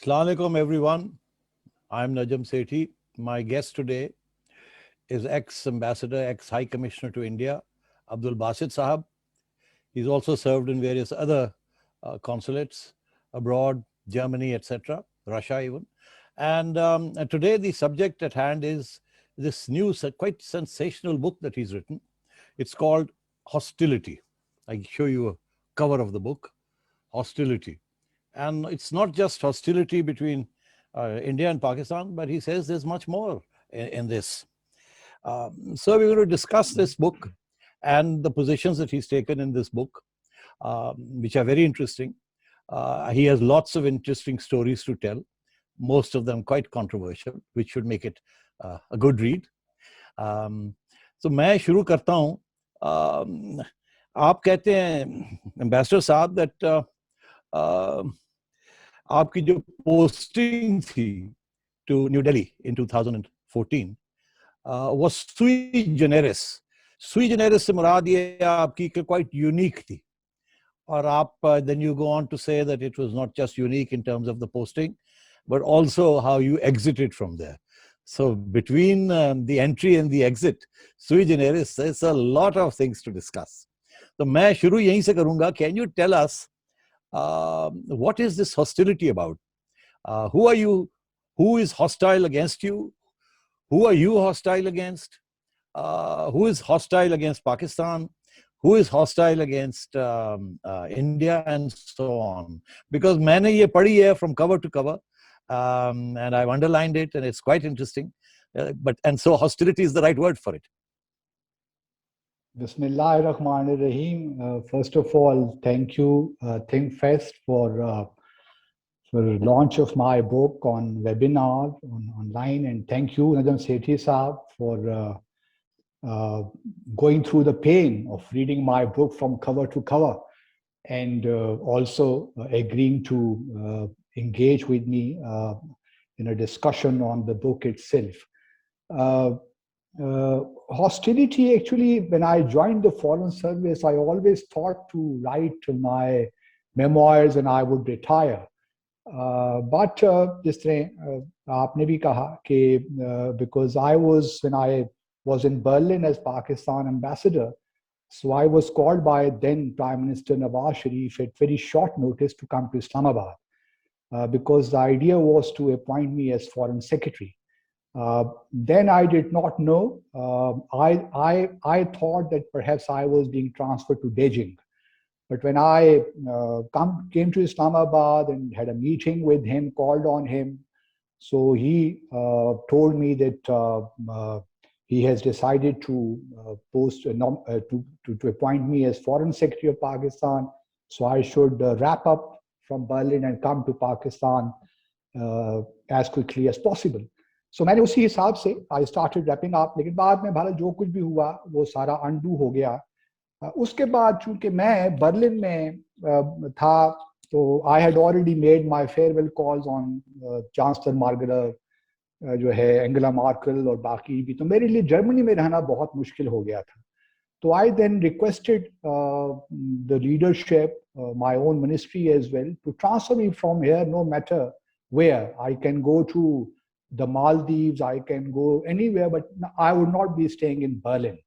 Assalamu alaikum everyone. I'm Najam Sethi. My guest today is ex-ambassador, ex-high commissioner to India, Abdul Basit Sahab. He's also served in various other consulates abroad, Germany, etc., Russia even. And today the subject at hand is this new, quite sensational book that he's written. It's called Hostility. I show you a cover of the book, Hostility. And it's not just hostility between India and Pakistan, but he says there's much more in this. So we're going to discuss this book and the positions that he's taken in this book, which are very interesting. He has lots of interesting stories to tell, most of them quite controversial, which should make it a good read. So मैं शुरू करता हूँ. आप कहते हैं, ambassador साहब, that आपकी जो पोस्टिंग थी to New Delhi in 2014 was sui generis. Sui generis से मुराद ये आपकी कि quite unique थी. और आप then you go on to say that it was not just unique in terms of the posting, but also how you exited from there. So between the entry and the exit, sui generis, there's a lot of things to discuss. तो मैं शुरू यहीं से करूँगा. Can you tell us what is this hostility about? Who are you? Who is hostile against you? Who are you hostile against? Who is hostile against Pakistan? Who is hostile against India, and so on? Because मैंने ये पढ़ी है from cover to cover, and I've underlined it, and it's quite interesting. And so hostility is the right word for it. Bismillahirrahmanirrahim. First of all, thank you, ThinkFest, for launch of my book on webinar online, and thank you, Najam Sethi Saab, for going through the pain of reading my book from cover to cover, and also agreeing to engage with me in a discussion on the book itself. Hostility, actually, when I joined the Foreign Service, I always thought to write my memoirs and I would retire. But जिस तरह आपने भी कहा कि because when I was in Berlin as Pakistan ambassador, so I was called by then Prime Minister Nawaz Sharif at very short notice to come to Islamabad, because the idea was to appoint me as Foreign Secretary. Then I did not know. I thought that perhaps I was being transferred to Beijing. But when I came to Islamabad and had a meeting with him, called on him, so he told me that he has decided to to appoint me as Foreign Secretary of Pakistan. So I should wrap up from Berlin and come to Pakistan as quickly as possible. So मैंने उसी हिसाब से I started wrapping up. लेकिन बाद में भारत जो कुछ भी हुआ वो सारा undo हो गया. उसके बाद चूंकि मैं बर्लिन में था, तो I had already made my farewell calls on Chancellor Margaret, जो है एंगेला मार्केल और बाकी भी, तो मेरे लिए जर्मनी में रहना बहुत मुश्किल हो गया था. तो I then requested the leadership, my own ministry as well, to transfer me from here no matter where. I can go to the Maldives, I can go anywhere, but I would not be staying in Berlin.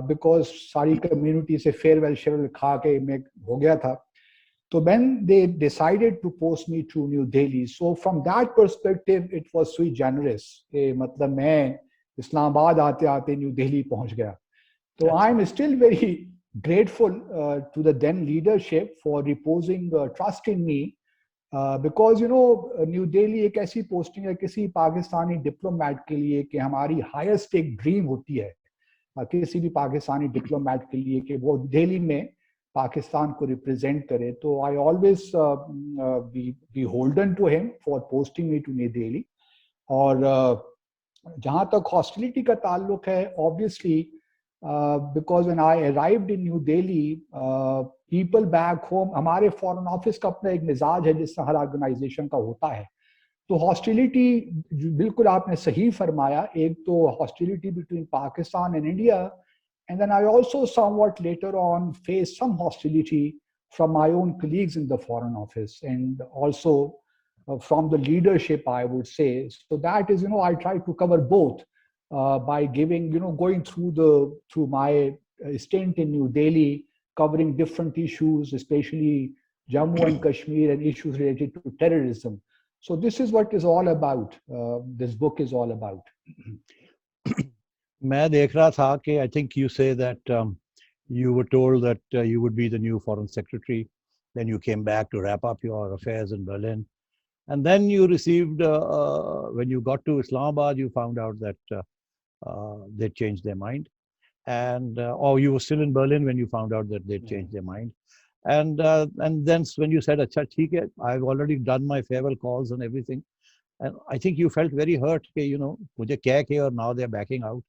Because सारी community से farewell खा के मैं हो गया था. So when they decided to post me to New Delhi, so from that perspective it was sui generis. मतलब मैं इस्लामाबाद आते आते New Delhi पहुंच गया. So I'm still very grateful to the then leadership for reposing trust in me, because you know New Delhi एक ऐसी posting है किसी पाकिस्तानी diplomat के लिए कि हमारी highest एक dream होती है किसी भी पाकिस्तानी डिप्लोमेट के लिए कि वो दिल्ली में पाकिस्तान को रिप्रेजेंट करे. तो I always beholden to him for posting me to New Delhi. और जहाँ तक हॉस्टिलिटी का ताल्लुक है, obviously because when I arrived in New Delhi, people back home, हमारे फॉरेन ऑफिस का अपना एक मिजाज है जिस हर ऑर्गेनाइजेशन का होता है. तो हॉस्टिलिटी बिल्कुल आपने सही फरमाया. एक तो hostility between Pakistan and India, and then I also somewhat later on face some hostility from my own colleagues in the foreign office, and also from the leadership, I would say. So that is, I try to cover both by giving, going through my stint in New Delhi, covering different issues, especially Jammu and Kashmir and issues related to terrorism. So this is what is all about. This book is all about. मैं देख रहा था कि I think you say that you were told that you would be the new foreign secretary. Then you came back to wrap up your affairs in Berlin. And then you received, when you got to Islamabad, you found out that they changed their mind. And or you were still in Berlin when you found out that they changed their mind. And then when you said, "Acha, theek hai, I've already done my farewell calls and everything," and I think you felt very hurt, mujhe keh ke aur now they're backing out.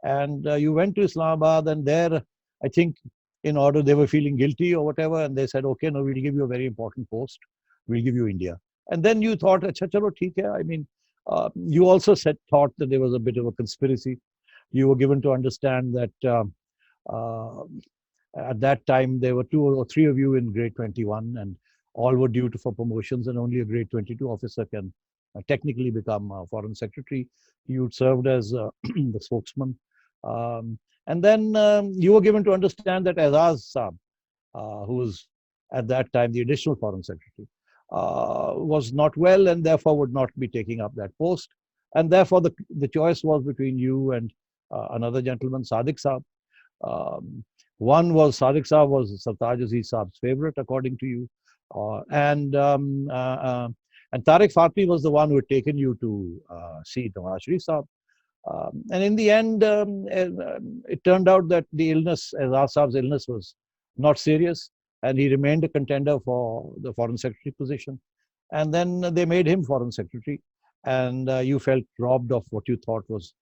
And you went to Islamabad, and there, I think, in order they were feeling guilty or whatever, and they said, "Okay, no, we'll give you a very important post. We'll give you India." And then you thought, "Acha, chalo, theek hai." I mean, you also thought that there was a bit of a conspiracy. You were given to understand that uh, at that time there were 2 or 3 of you in grade 21, and all were due for promotions, and only a grade 22 officer can technically become foreign secretary. You served as the spokesman. And then you were given to understand that Azaz Saab, who was at that time the additional foreign secretary, was not well and therefore would not be taking up that post. And therefore the choice was between you and another gentleman, Sadiq Saab. One was Sadiq Saab was Sartaj Aziz Saab's favorite, according to you. And Tariq Fatmi was the one who had taken you to see Nawaz Sharif Saab. And in the end, it turned out that the illness, Azaz Saab's illness, was not serious, and he remained a contender for the foreign secretary position. And then they made him foreign secretary, and you felt robbed of what you thought was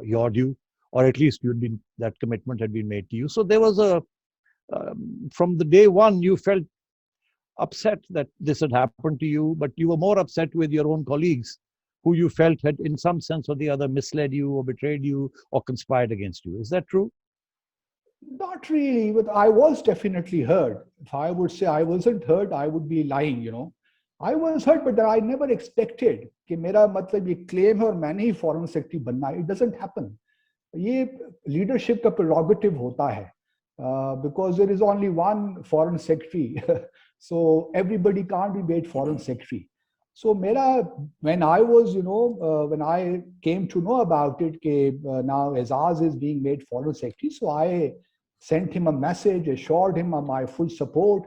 your due, or at least that commitment had been made to you. So there was from the day one, you felt upset that this had happened to you, but you were more upset with your own colleagues who you felt had in some sense or the other misled you or betrayed you or conspired against you. Is that true? Not really, but I was definitely hurt. If I would say I wasn't hurt, I would be lying. I was hurt, but I never expected कि मेरा मतलब ये claim है और मैंने ही foreign secretary बनना है. It doesn't happen. ये leadership का prerogative होता है. Because there is only one foreign secretary, so everybody can't be made foreign secretary. So when I was, when I came to know about it, now Azaz is being made foreign secretary, so I sent him a message, assured him of my full support,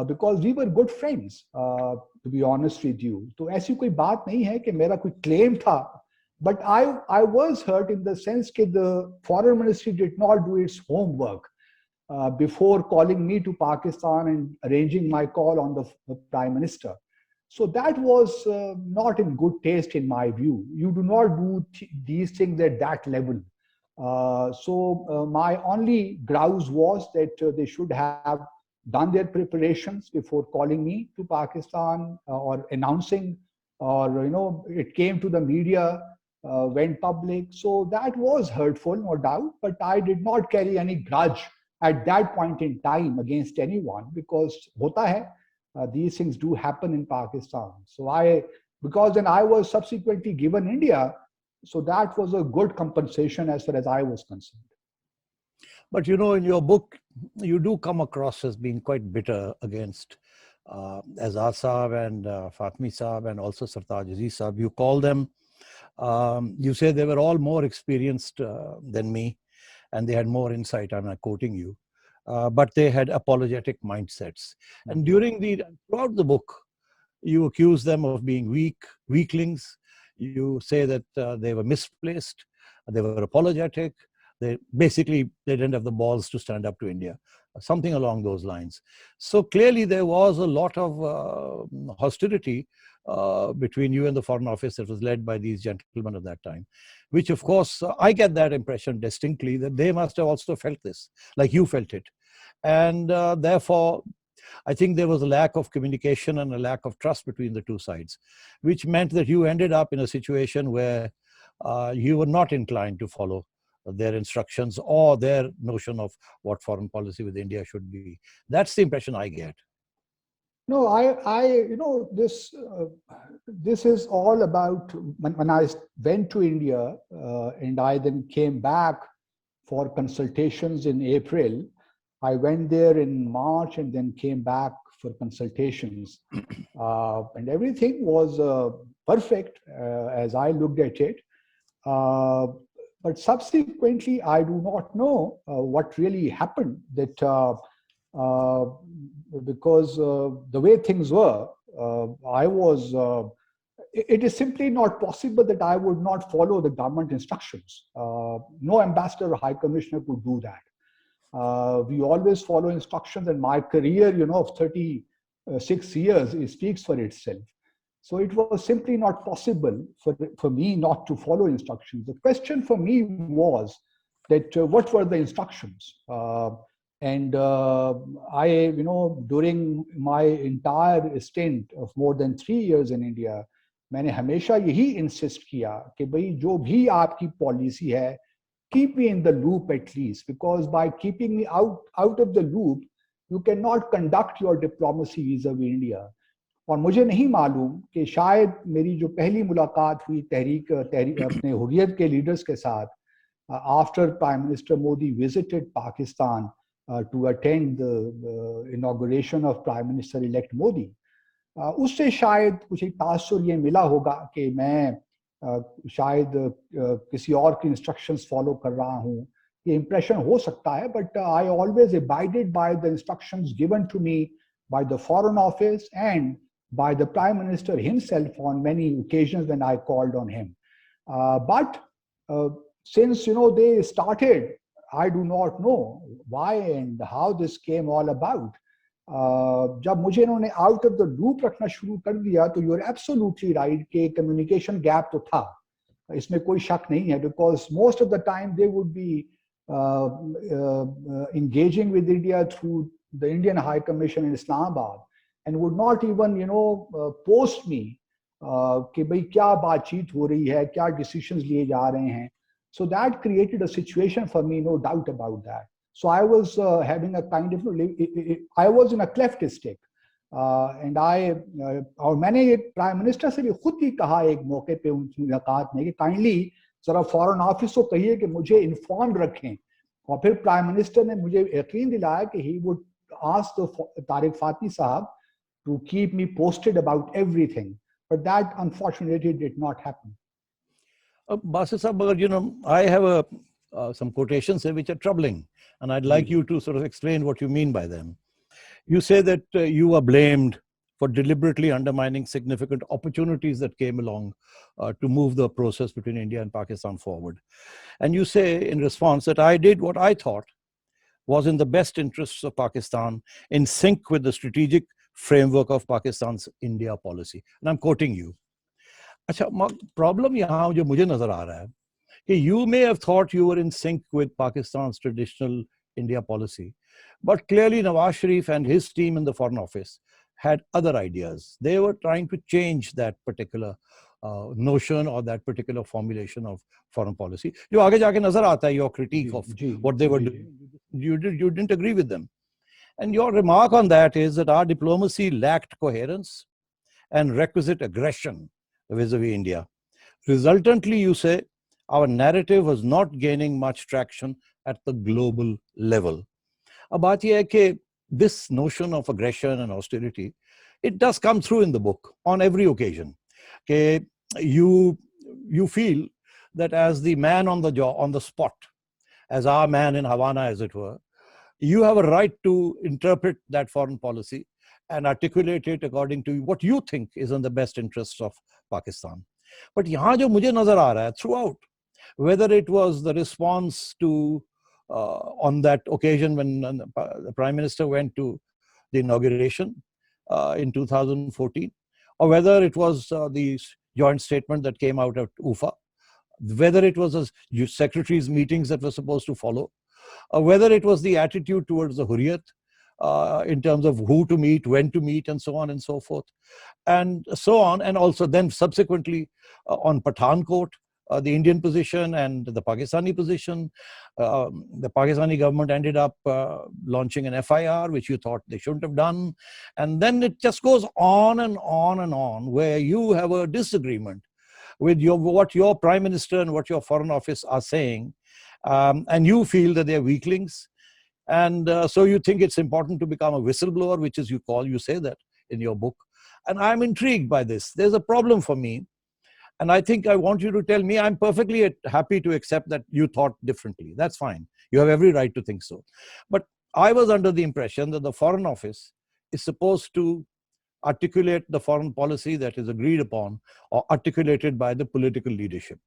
because we were good friends, to be honest with you. तो ऐसी कोई बात नहीं है कि मेरा कोई claim था, but I was hurt in the sense that the foreign ministry did not do its homework before calling me to Pakistan and arranging my call on the prime minister. So that was not in good taste in my view. You do not do these things at that level. So my only grouse was that they should have done their preparations before calling me to Pakistan or announcing, or it came to the media, went public. So that was hurtful, no doubt. But I did not carry any grudge at that point in time against anyone, because hota hai. These things do happen in Pakistan. So because then I was subsequently given India, so that was a good compensation as far as I was concerned. But in your book, you do come across as being quite bitter against Azaz Saab and Fatmi Saab and also Sartaj Aziz Saab. You call them, you say they were all more experienced than me, and they had more insight. I'm not quoting you. But they had apologetic mindsets. And throughout the book, you accuse them of being weaklings. You say that they were misplaced, they were apologetic. They didn't have the balls to stand up to India, something along those lines. So clearly there was a lot of hostility between you and the Foreign Office that was led by these gentlemen at that time, which of course, I get that impression distinctly that they must have also felt this, like you felt it. And therefore, I think there was a lack of communication and a lack of trust between the two sides, which meant that you ended up in a situation where you were not inclined to follow their instructions or their notion of what foreign policy with India should be. That's the impression I get. No, this is all about when I went to India and I then came back for consultations in April. I went there in March and then came back for consultations, and everything was perfect as I looked at it. Uh, but subsequently, I do not know what really happened. Uh, because the way things were, I was. It is simply not possible that I would not follow the government instructions. No ambassador or high commissioner could do that. We always follow instructions, and my career, of 36 years, it speaks for itself. So it was simply not possible for me not to follow instructions. The question for me was that what were the instructions? And I, during my entire stint of more than 3 years in India, मैंने हमेशा यही insist किया कि भाई जो भी आपकी policy है, keep me in the loop at least, because by keeping me out of the loop, you cannot conduct your diplomacy vis-a-vis India. और मुझे नहीं मालूम कि शायद मेरी जो पहली मुलाकात हुई तहरीक अपने हुर्रियत के लीडर्स के साथ, after prime minister Modi visited Pakistan to attend the inauguration of prime minister elect Modi, उससे शायद कुछ एक तासुर ये मिला होगा कि मैं शायद किसी और की इंस्ट्रक्शंस फॉलो कर रहा हूँ, ये इंप्रेशन हो सकता है. But I always abided by the instructions given to me by the Foreign Office and by the Prime Minister himself on many occasions when I called on him. But since they started, I do not know why and how this came all about. जब मुझे इन्होंने out of the loop रखना शुरू कर दिया, तो you are absolutely right कि communication gap तो था, इसमें कोई शक नहीं है. Because most of the time they would be engaging with India through the Indian High Commission in Islamabad and would not even, post me कि भाई क्या बातचीत हो रही है, क्या decisions लिए जा रहे हैं. So that created a situation for me, no doubt about that. So I was having a kind of, I was in a cleft stick. And और मैंने प्राइम मिनिस्टर से भी खुद ही कहा एक मौके पे उनकी मुलाकात में कि काइंडली जरा फॉरेन ऑफिस को कहिए कि मुझे इन्फॉर्म रखें. और फिर प्राइम मिनिस्टर ने मुझे यकीन दिलाया कि he would ask Tariq Fatmi साहब to keep me posted about everything, but that unfortunately did not happen. Basit Sahab, I have some quotations here which are troubling, and I'd like you to sort of explain what you mean by them. You say that you are blamed for deliberately undermining significant opportunities that came along to move the process between India and Pakistan forward. And you say in response that I did what I thought was in the best interests of Pakistan, in sync with the strategic framework of Pakistan's India policy. And I'm quoting you. अच्छा, problem यहाँ जो मुझे नजर आ रहा है कि you may have thought you were in sync with Pakistan's traditional India policy, but clearly Nawaz Sharif and his team in the Foreign Office had other ideas. They were trying to change that particular notion or that particular formulation of foreign policy. जो आगे जाके नजर आता है, your critique of what they were doing, you didn't agree with them. And your remark on that is that our diplomacy lacked coherence and requisite aggression vis-a-vis India. Resultantly, you say, our narrative was not gaining much traction at the global level. अब बात यह है कि this notion of aggression and hostility, it does come through in the book on every occasion. Okay, you feel that as the man on the spot, as our man in Havana, as it were, you have a right to interpret that foreign policy and articulate it according to what you think is in the best interests of Pakistan. But यहाँ जो मुझे नजर आ रहा है throughout, whether it was the response to on that occasion when the Prime Minister went to the inauguration in 2014, or whether it was the joint statement that came out of UFA, whether it was a secretaries' meetings that were supposed to follow, or whether it was the attitude towards the Hurriyat in terms of who to meet, when to meet, and so on and so forth, and so on, and also then subsequently on Pathankot, the Indian position and the Pakistani position. The Pakistani government ended up launching an FIR, which you thought they shouldn't have done. And then it just goes on and on and on, where you have a disagreement with what your prime minister and what your foreign office are saying. And you feel that they're weaklings. And so you think it's important to become a whistleblower, which is you say that in your book. And I'm intrigued by this. There's a problem for me. And I think I want you to tell me, I'm perfectly happy to accept that you thought differently. That's fine. You have every right to think so. But I was under the impression that the Foreign Office is supposed to articulate the foreign policy that is agreed upon or articulated by the political leadership.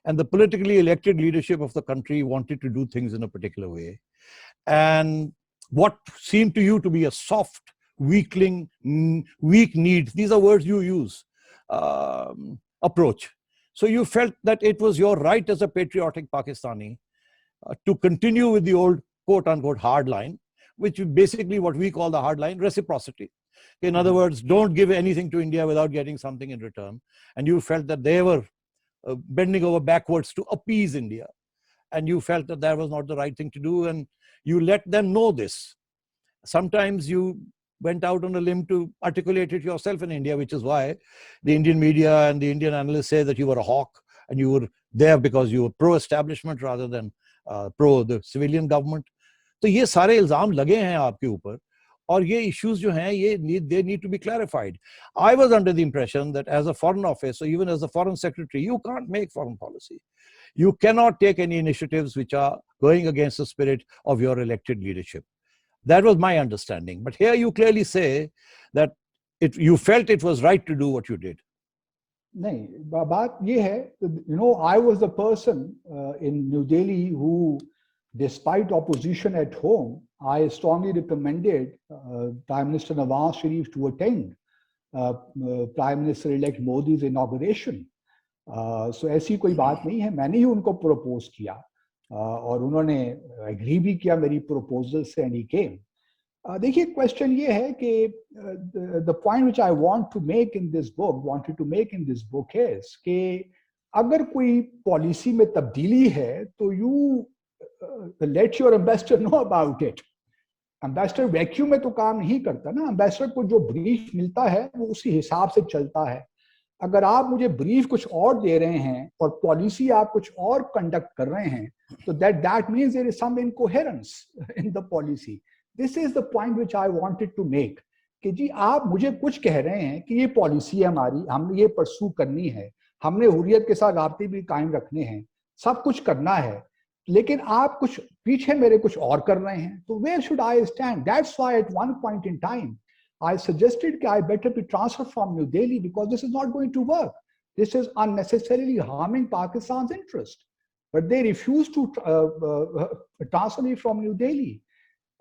And the politically elected leadership of the country wanted to do things in a particular way. And what seemed to you to be a soft, weakling, weak need, these are words you use, approach. So you felt that it was your right as a patriotic Pakistani to continue with the old quote unquote hard line, which is basically what we call the hard line, reciprocity. In other words, don't give anything to India without getting something in return. And you felt that they were bending over backwards to appease India. And you felt that that was not the right thing to do. And you let them know this. Sometimes you went out on a limb to articulate it yourself in India, which is why the Indian media and the Indian analysts say that you were a hawk and you were there because you were pro-establishment rather than pro the civilian government. तो ये सारे इल्जाम लगे हैं आपके ऊपर और ये issues जो हैं ये they need to be clarified. I was under the impression that as a foreign office or even as a foreign secretary, you can't make foreign policy. You cannot take any initiatives which are going against the spirit of your elected leadership. That was my understanding. But here you clearly say that you felt it was right to do what you did. नहीं, बात ये है, I was the person in New Delhi who, despite opposition at home, I strongly recommended Prime Minister Nawaz Sharif to attend Prime Minister-elect Modi's inauguration. So ऐसी कोई बात नहीं है, मैंने ही उनको propose किया और उन्होंने agree भी किया मेरी proposal से and he came. देखिए question ये है कि the point which I wanted to make in this book is कि अगर कोई policy में तब्दीली है तो you let your ambassador know about it. Ambassador vacuum में तो काम नहीं करता ना, ambassador को जो brief मिलता है वो उसी हिसाब से चलता है. अगर आप मुझे ब्रीफ कुछ और दे रहे हैं और पॉलिसी आप कुछ और कंडक्ट कर रहे हैं तो that means there is some incoherence in the policy. This is the point which I wanted to make कि जी आप मुझे कुछ कह रहे हैं कि ये पॉलिसी है हमारी, हमने ये परसू करनी है, हमने हुर्रियत के साथ राब्ते भी कायम रखने हैं, सब कुछ करना है, लेकिन आप कुछ पीछे मेरे कुछ और कर रहे हैं, तो where should I stand? That's why at one point in time I suggested that I better be transferred from New Delhi because this is not going to work. This is unnecessarily harming Pakistan's interest. But they refused to transfer me from New Delhi.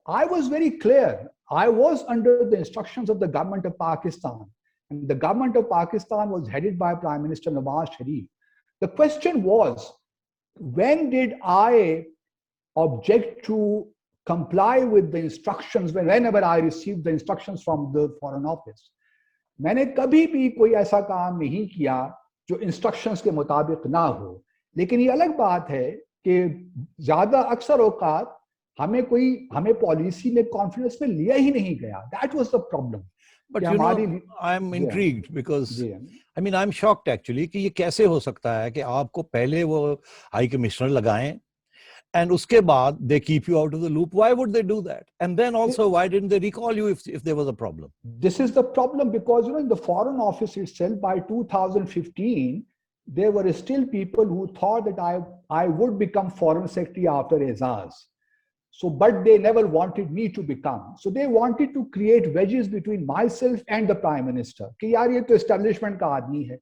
I was very clear. I was under the instructions of the government of Pakistan. And the government of Pakistan was headed by Prime Minister Nawaz Sharif. The question was, when did I object to comply with the instructions whenever I received the instructions from the Foreign Office? मैंने कभी भी कोई ऐसा काम नहीं किया जो instructions के मुताबिक ना हो. लेकिन ये अलग बात है कि ज़्यादा अक्सर औकात हमें पॉलिसी में कॉन्फिडेंस में लिया ही नहीं गया. That was the problem. But I'm intrigued because I mean I'm shocked actually कि ये कैसे हो सकता है कि आपको पहले वो हाई कमिश्नर लगाएं and uske baad they keep you out of the loop. Why would they do that? And then also, why didn't they recall you if there was a problem? This is the problem because, in the Foreign Office itself, by 2015, there were still people who thought that I would become Foreign Secretary after Azaz. So, but they never wanted me to become. So they wanted to create wedges between myself and the Prime Minister. कि यार ये तो establishment का आदमी है,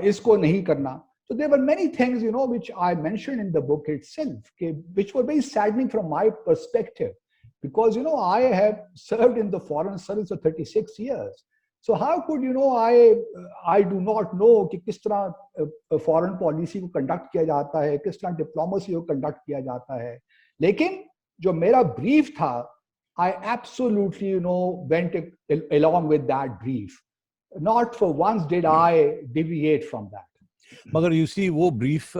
इसको नहीं करना. So there were many things, which I mentioned in the book itself, which were very saddening from my perspective, because, I have served in the foreign service for 36 years. So how could, I do not know कि किस तरह foreign policy को conduct किया जाता है, किस तरह diplomacy को conduct किया जाता है. लेकिन जो मेरा brief था, I absolutely, went along with that brief. Not for once did I deviate from that. मगर you see वो brief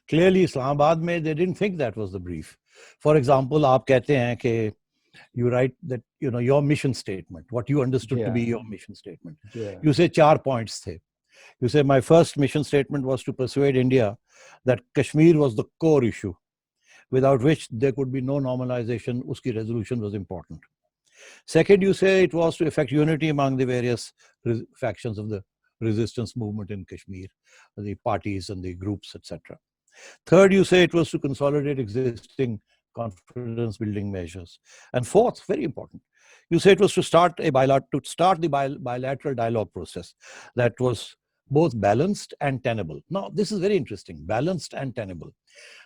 clearly Islamabad में they didn't think that was the brief. For example, आप कहते हैं कि you write that your mission statement, what you understood to be your mission statement. You say 4 points थे. You say my first mission statement was to persuade India that Kashmir was the core issue, without which there could be no normalization. Uski resolution was important. Second, you say it was to effect unity among the various factions of the resistance movement in Kashmir, the parties and the groups, etc. Third, you say it was to consolidate existing confidence building measures. And fourth, very important, you say it was to start the bilateral dialogue process that was both balanced and tenable. Now, this is very interesting, balanced and tenable.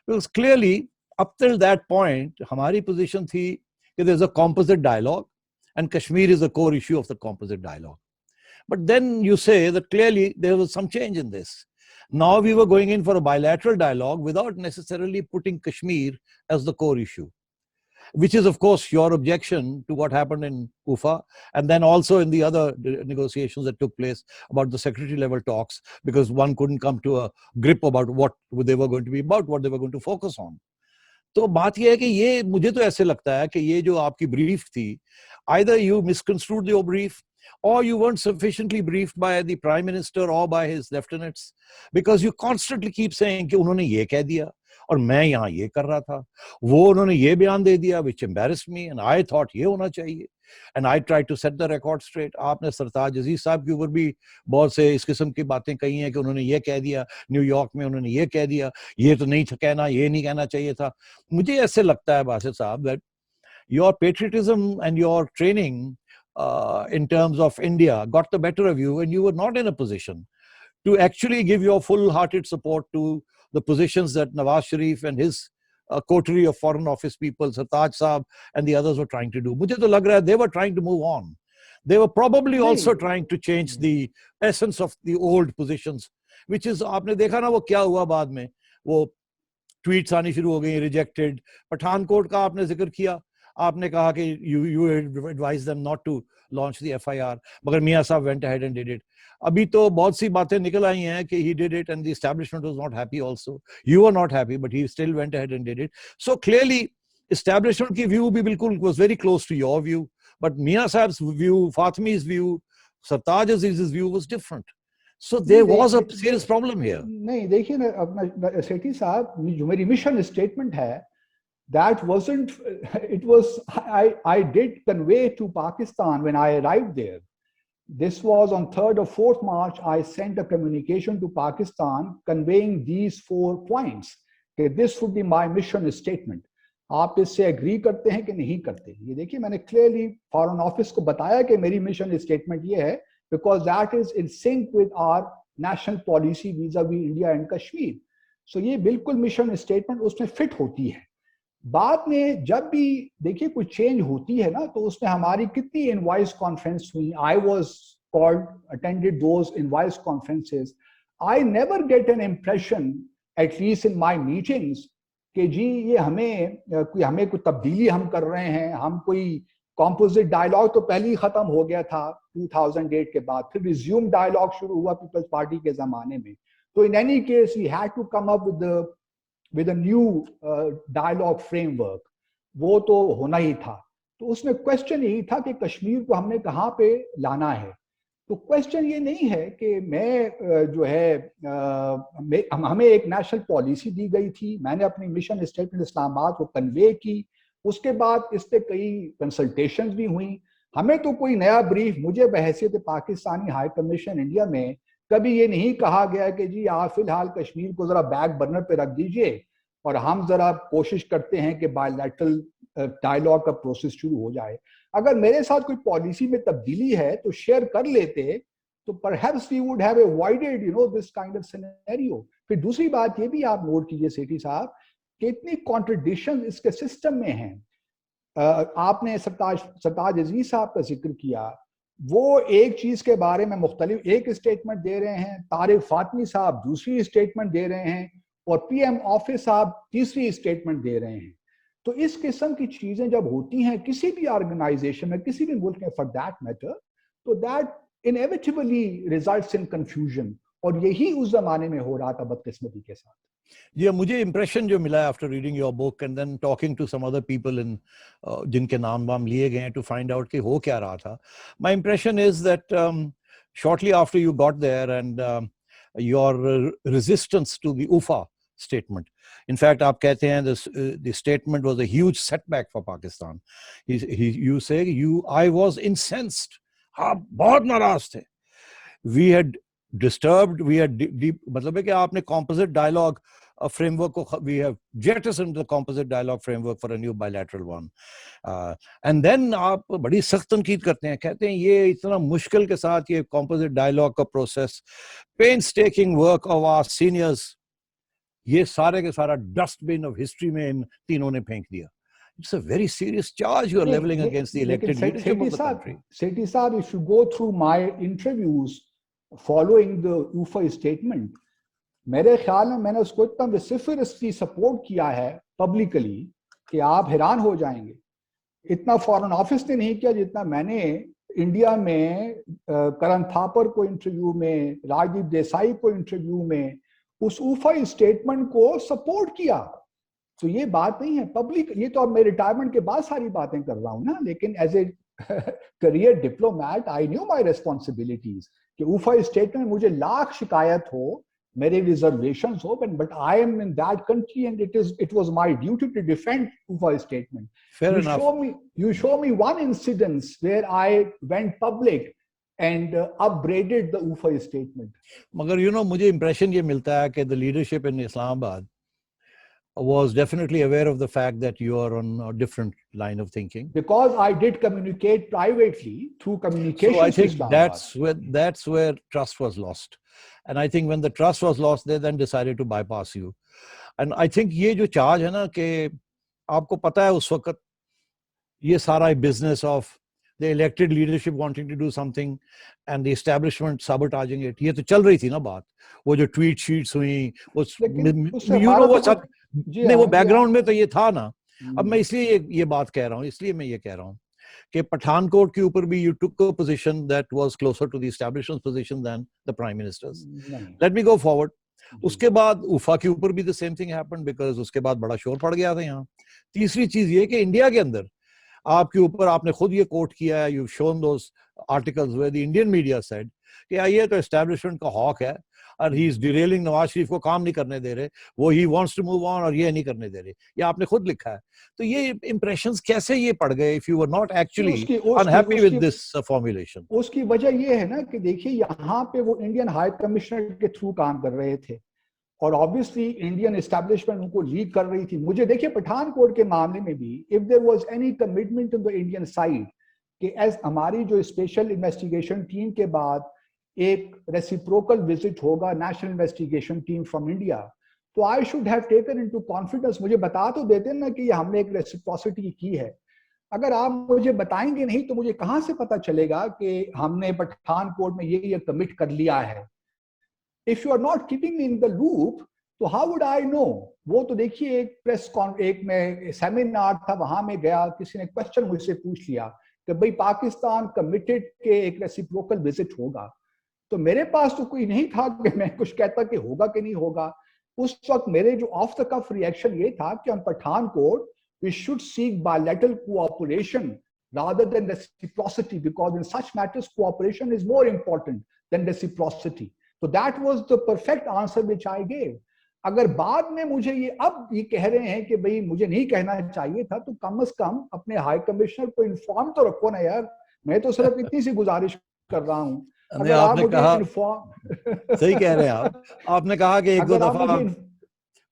Because clearly, up till that point, hamari position thi that there's a composite dialogue and Kashmir is the core issue of the composite dialogue. But then you say that clearly there was some change in this. Now we were going in for a bilateral dialogue without necessarily putting Kashmir as the core issue, which is, of course, your objection to what happened in Kufa, and then also in the other negotiations that took place about the secretary level talks, because one couldn't come to a grip about what they were going to be about, what they were going to focus on. तो बात ये है कि ये मुझे तो ऐसे लगता है कि ये जो आपकी ब्रीफ थी, either you misconstrued your brief or you weren't sufficiently briefed by the prime minister or by his lieutenants, because you constantly keep saying कि उन्होंने ये कह दिया और मैं यहाँ ये कर रहा था, वो उन्होंने ये बयान दे दिया, which embarrassed me and I thought ये होना चाहिए, and I tried to set the record straight. आपने सरताज अजीज साहब के ऊपर भी बहुत से इस किस्म की बातें कही हैं कि उन्होंने ये कह दिया, न्यूयॉर्क में उन्होंने ये कह दिया, ये तो नहीं कहना, ये नहीं कहना चाहिए था. मुझे ऐसे लगता है बासित साहब that your patriotism and your training in terms of India got the better of you, and you were not in a position to actually give your full-hearted support to the positions that Nawaz Sharif and his coterie of foreign office people, Sartaj Saab and the others were trying to do. मुझे तो लग रहा है they were trying to move on. They were probably also trying to change the essence of the old positions, which is, आपने देखा ना वो क्या हुआ बाद में, वो tweets आनी शुरू हो गई, rejected. पठानकोट का आपने जिक्र किया, आपने कहा कि you advised them not to launch the FIR, मगर मियाँ साहब went ahead and did it. अभी तो बहुत सी बातें निकल आई हैं कि he did it and the establishment was not happy also. You were not happy, but he still went ahead and did it. So clearly, establishment की view भी बिल्कुल was very close to your view, but मियाँ साहब's view, Fatmi's view, Sartaj Aziz's view was different. So there was a serious problem here. नहीं, देखिए ना अपना सेठी साहब, जो मेरी मिशन स्टेटमेंट है, that wasn't, it was, I did convey to Pakistan when I arrived there. This was on 3rd or 4th March, I sent a communication to Pakistan conveying these 4 points. Okay, this would be my mission statement. आप इससे agree करते हैं कि नहीं करते? ये देखिए, मैंने क्लियरली फॉरेन ऑफिस को बताया कि मेरी मिशन स्टेटमेंट ये है, because that is in sync with our national policy vis-a-vis India and Kashmir. So ये बिल्कुल मिशन स्टेटमेंट उसमें फिट होती है. बाद में जब भी देखिए कोई चेंज होती है ना, तो उसमें हमारी कितनी इनवॉइस कॉन्फ्रेंस हुई. I was called, attended those invoice conferences. I never get an impression, at least in my meetings, कि जी ये हमें कोई तब्दीली हम कर रहे हैं, हम कोई कॉम्पोजिट डायलॉग तो पहले ही खत्म हो गया था 2008 के बाद, फिर रिज्यूम डायलॉग शुरू हुआ पीपल्स पार्टी के जमाने में. तो in any case we had to come up with a new dialogue framework. वो तो होना ही था. तो उसमें क्वेश्चन यही था कि कश्मीर को हमने कहाँ पे लाना है. तो क्वेश्चन ये नहीं है कि मैं जो है हमें एक नेशनल पॉलिसी दी गई थी, मैंने अपनी मिशन स्टेटमेंट इस्लामाबाद को कन्वे की, उसके बाद इस पे कई कंसल्टेशंस भी हुई. हमें तो कोई नया ब्रीफ, मुझे बहैसियत पाकिस्तानी हाई कमीशन इंडिया में कभी ये नहीं कहा गया कि जी आप फिलहाल कश्मीर को जरा बैक बर्नर पे रख दीजिए और हम जरा कोशिश करते हैं कि बायलैटरल डायलॉग का प्रोसेस शुरू हो जाए. अगर मेरे साथ कोई पॉलिसी में तब्दीली है तो शेयर कर लेते, तो perhaps we would have avoided this kind of scenario. फिर दूसरी बात ये भी आप नोट कीजिए सेठी साहब, कितनी कॉन्ट्रडिक्शन इसके सिस्टम में हैं. आपने सरताज अजीज साहब का जिक्र किया, वो एक चीज के बारे में मुख्तलिफ एक स्टेटमेंट दे रहे हैं, तारिक फातमी साहब दूसरी स्टेटमेंट दे रहे हैं, और पीएम ऑफिस साहब तीसरी स्टेटमेंट दे रहे हैं. तो इस किस्म की चीजें जब होती हैं किसी भी ऑर्गेनाइजेशन में, किसी भी मुल्क में फॉर दैट मैटर, तो that inevitably results in confusion. और यही उस जमाने में हो रहा था बदकिस्मती के साथ। जी, मुझे इम्प्रेशन जो मिला after reading your book and then talking to some other people in जिनके नाम वाम लिए गए हैं टू फाइंड आउट कि हो क्या रहा था, my impression is that shortly after you got there and your resistance to the UFA statement. In fact, आप कहते हैं this the statement was a huge setback for Pakistan. You say I was incensed. आप बहुत नाराज थे. We had disturbed, we had deep, मतलब है कि आपने composite dialogue framework को, we have jettisoned the composite dialogue framework for a new bilateral one. And then आप बड़ी सख्त तनकीद करते हैं, कहते हैं ये इतना मुश्किल के साथ ये composite dialogue का process, painstaking work of our seniors, ये सारे के सारा dustbin of history में इन तीनों ने फेंक दिया. It's a very serious charge you are leveling against the elected leadership of the country. Sethi Saab, if you go through my interviews following the UFA statement, मेरे ख्याल में मैंने उसको इतना vociferously सपोर्ट किया है पब्लिकली कि आप हैरान हो जाएंगे. इतना फॉरेन ऑफिस ने नहीं किया जितना मैंने इंडिया में करण थापर को इंटरव्यू में, राजदीप देसाई को इंटरव्यू में उस UFA स्टेटमेंट को सपोर्ट किया. तो ये बात नहीं है पब्लिक, ये तो अब मैं रिटायरमेंट के बाद सारी बातें कर रहा हूं ना, लेकिन as a career diplomat I knew my responsibilities कि UFA स्टेटमेंट में मुझे लाख शिकायत हो, मेरे रिजर्वेशंस हो, but I am in that country and it was my duty to defend UFA स्टेटमेंट. You show me one incidence where I went public and upbraided the UFA statement. मगर मुझे impression ये मिलता है कि the leadership in Islamabad was definitely aware of the fact that you are on a different line of thinking. Because I did communicate privately through communication. So I think that's where trust was lost. And I think when the trust was lost, they then decided to bypass you. And I think ये जो charge है ना कि आपको पता है उस वक्त ये सारा business of the elected leadership wanting to do something and the establishment sabotaging it, ये तो चल रही थी ना बात. वो जो tweet sheets हुई, वो नहीं, वो बैकग्राउंड में तो ये था ना. अब मैं इसलिए ये बात कह रहा हूँ, इसलिए मैं ये कह रहा हूँ कि पठानकोट के ऊपर भी you took a position that was closer to the establishment's position than the prime minister's. Let me go forward. उसके बाद उफा के ऊपर भी the same thing happened because उसके बाद बड़ा शोर पड़ गया था यहाँ. तीसरी चीज ये कि इंडिया के अंदर आपके ऊपर आपने खुद ये कोट किया है, you've shown those articles where the Indian media said कि ये तो establishment का हॉक है और he is derailing Nawaz Sharif को काम नहीं करने दे रहे, वो he wants to move on और ये नहीं करने दे रहे. ये आपने खुद लिखा है. तो ये impressions कैसे ये पड़ गए if you were not actually unhappy with this formulation? उसकी वजह ये है ना कि देखिए यहाँ पे वो इंडियन हाई कमिश्नर के थ्रू काम कर रहे थे और ऑब्वियसली इंडियन एस्टैब्लिशमेंट उनको लीड कर रही थी. मुझे देखिए पठानकोट के मामले में भी if there was any commitment on the Indian side कि एज हमारी जो स्पेशल इन्वेस्टिगेशन टीम के बाद एक रेसिप्रोकल विजिट होगा national investigation team from India, तो I should have taken into confidence. मुझे बता तो देते ना कि हमने एक रेसिप्रोसिटी की है. अगर आप मुझे बताएंगे नहीं तो मुझे कहां से पता चलेगा कि हमने पठानकोट में ये कमिट कर लिया है. If you are not keeping me in the loop, तो how would I know? वो तो देखिए एक में सेमिनार था, वहां में गया, किसी ने क्वेश्चन मुझसे पूछ लिया कि भाई पाकिस्तान कमिटेड के एक रेसिप्रोकल विजिट होगा, तो मेरे पास तो कोई नहीं था कि मैं कुछ कहता कि होगा कि नहीं होगा. उस वक्त मेरे जो ऑफ द कफ रिएक्शन ये था कि हम Pathankot we should seek bilateral cooperation rather than reciprocity because in such matters cooperation is more important than reciprocity. So that was the perfect answer which I gave. अगर बाद में मुझे अब ये कह रहे हैं कि भाई मुझे नहीं कहना चाहिए था, तो कम से कम अपने हाई कमिश्नर को इन्फॉर्म तो रखो ना यार. मैं तो सिर्फ इतनी सी गुजारिश कर रहा हूँ. अगर आपने कहा सही कह रहे हैं आप. आपने कहा कि एक दो दफा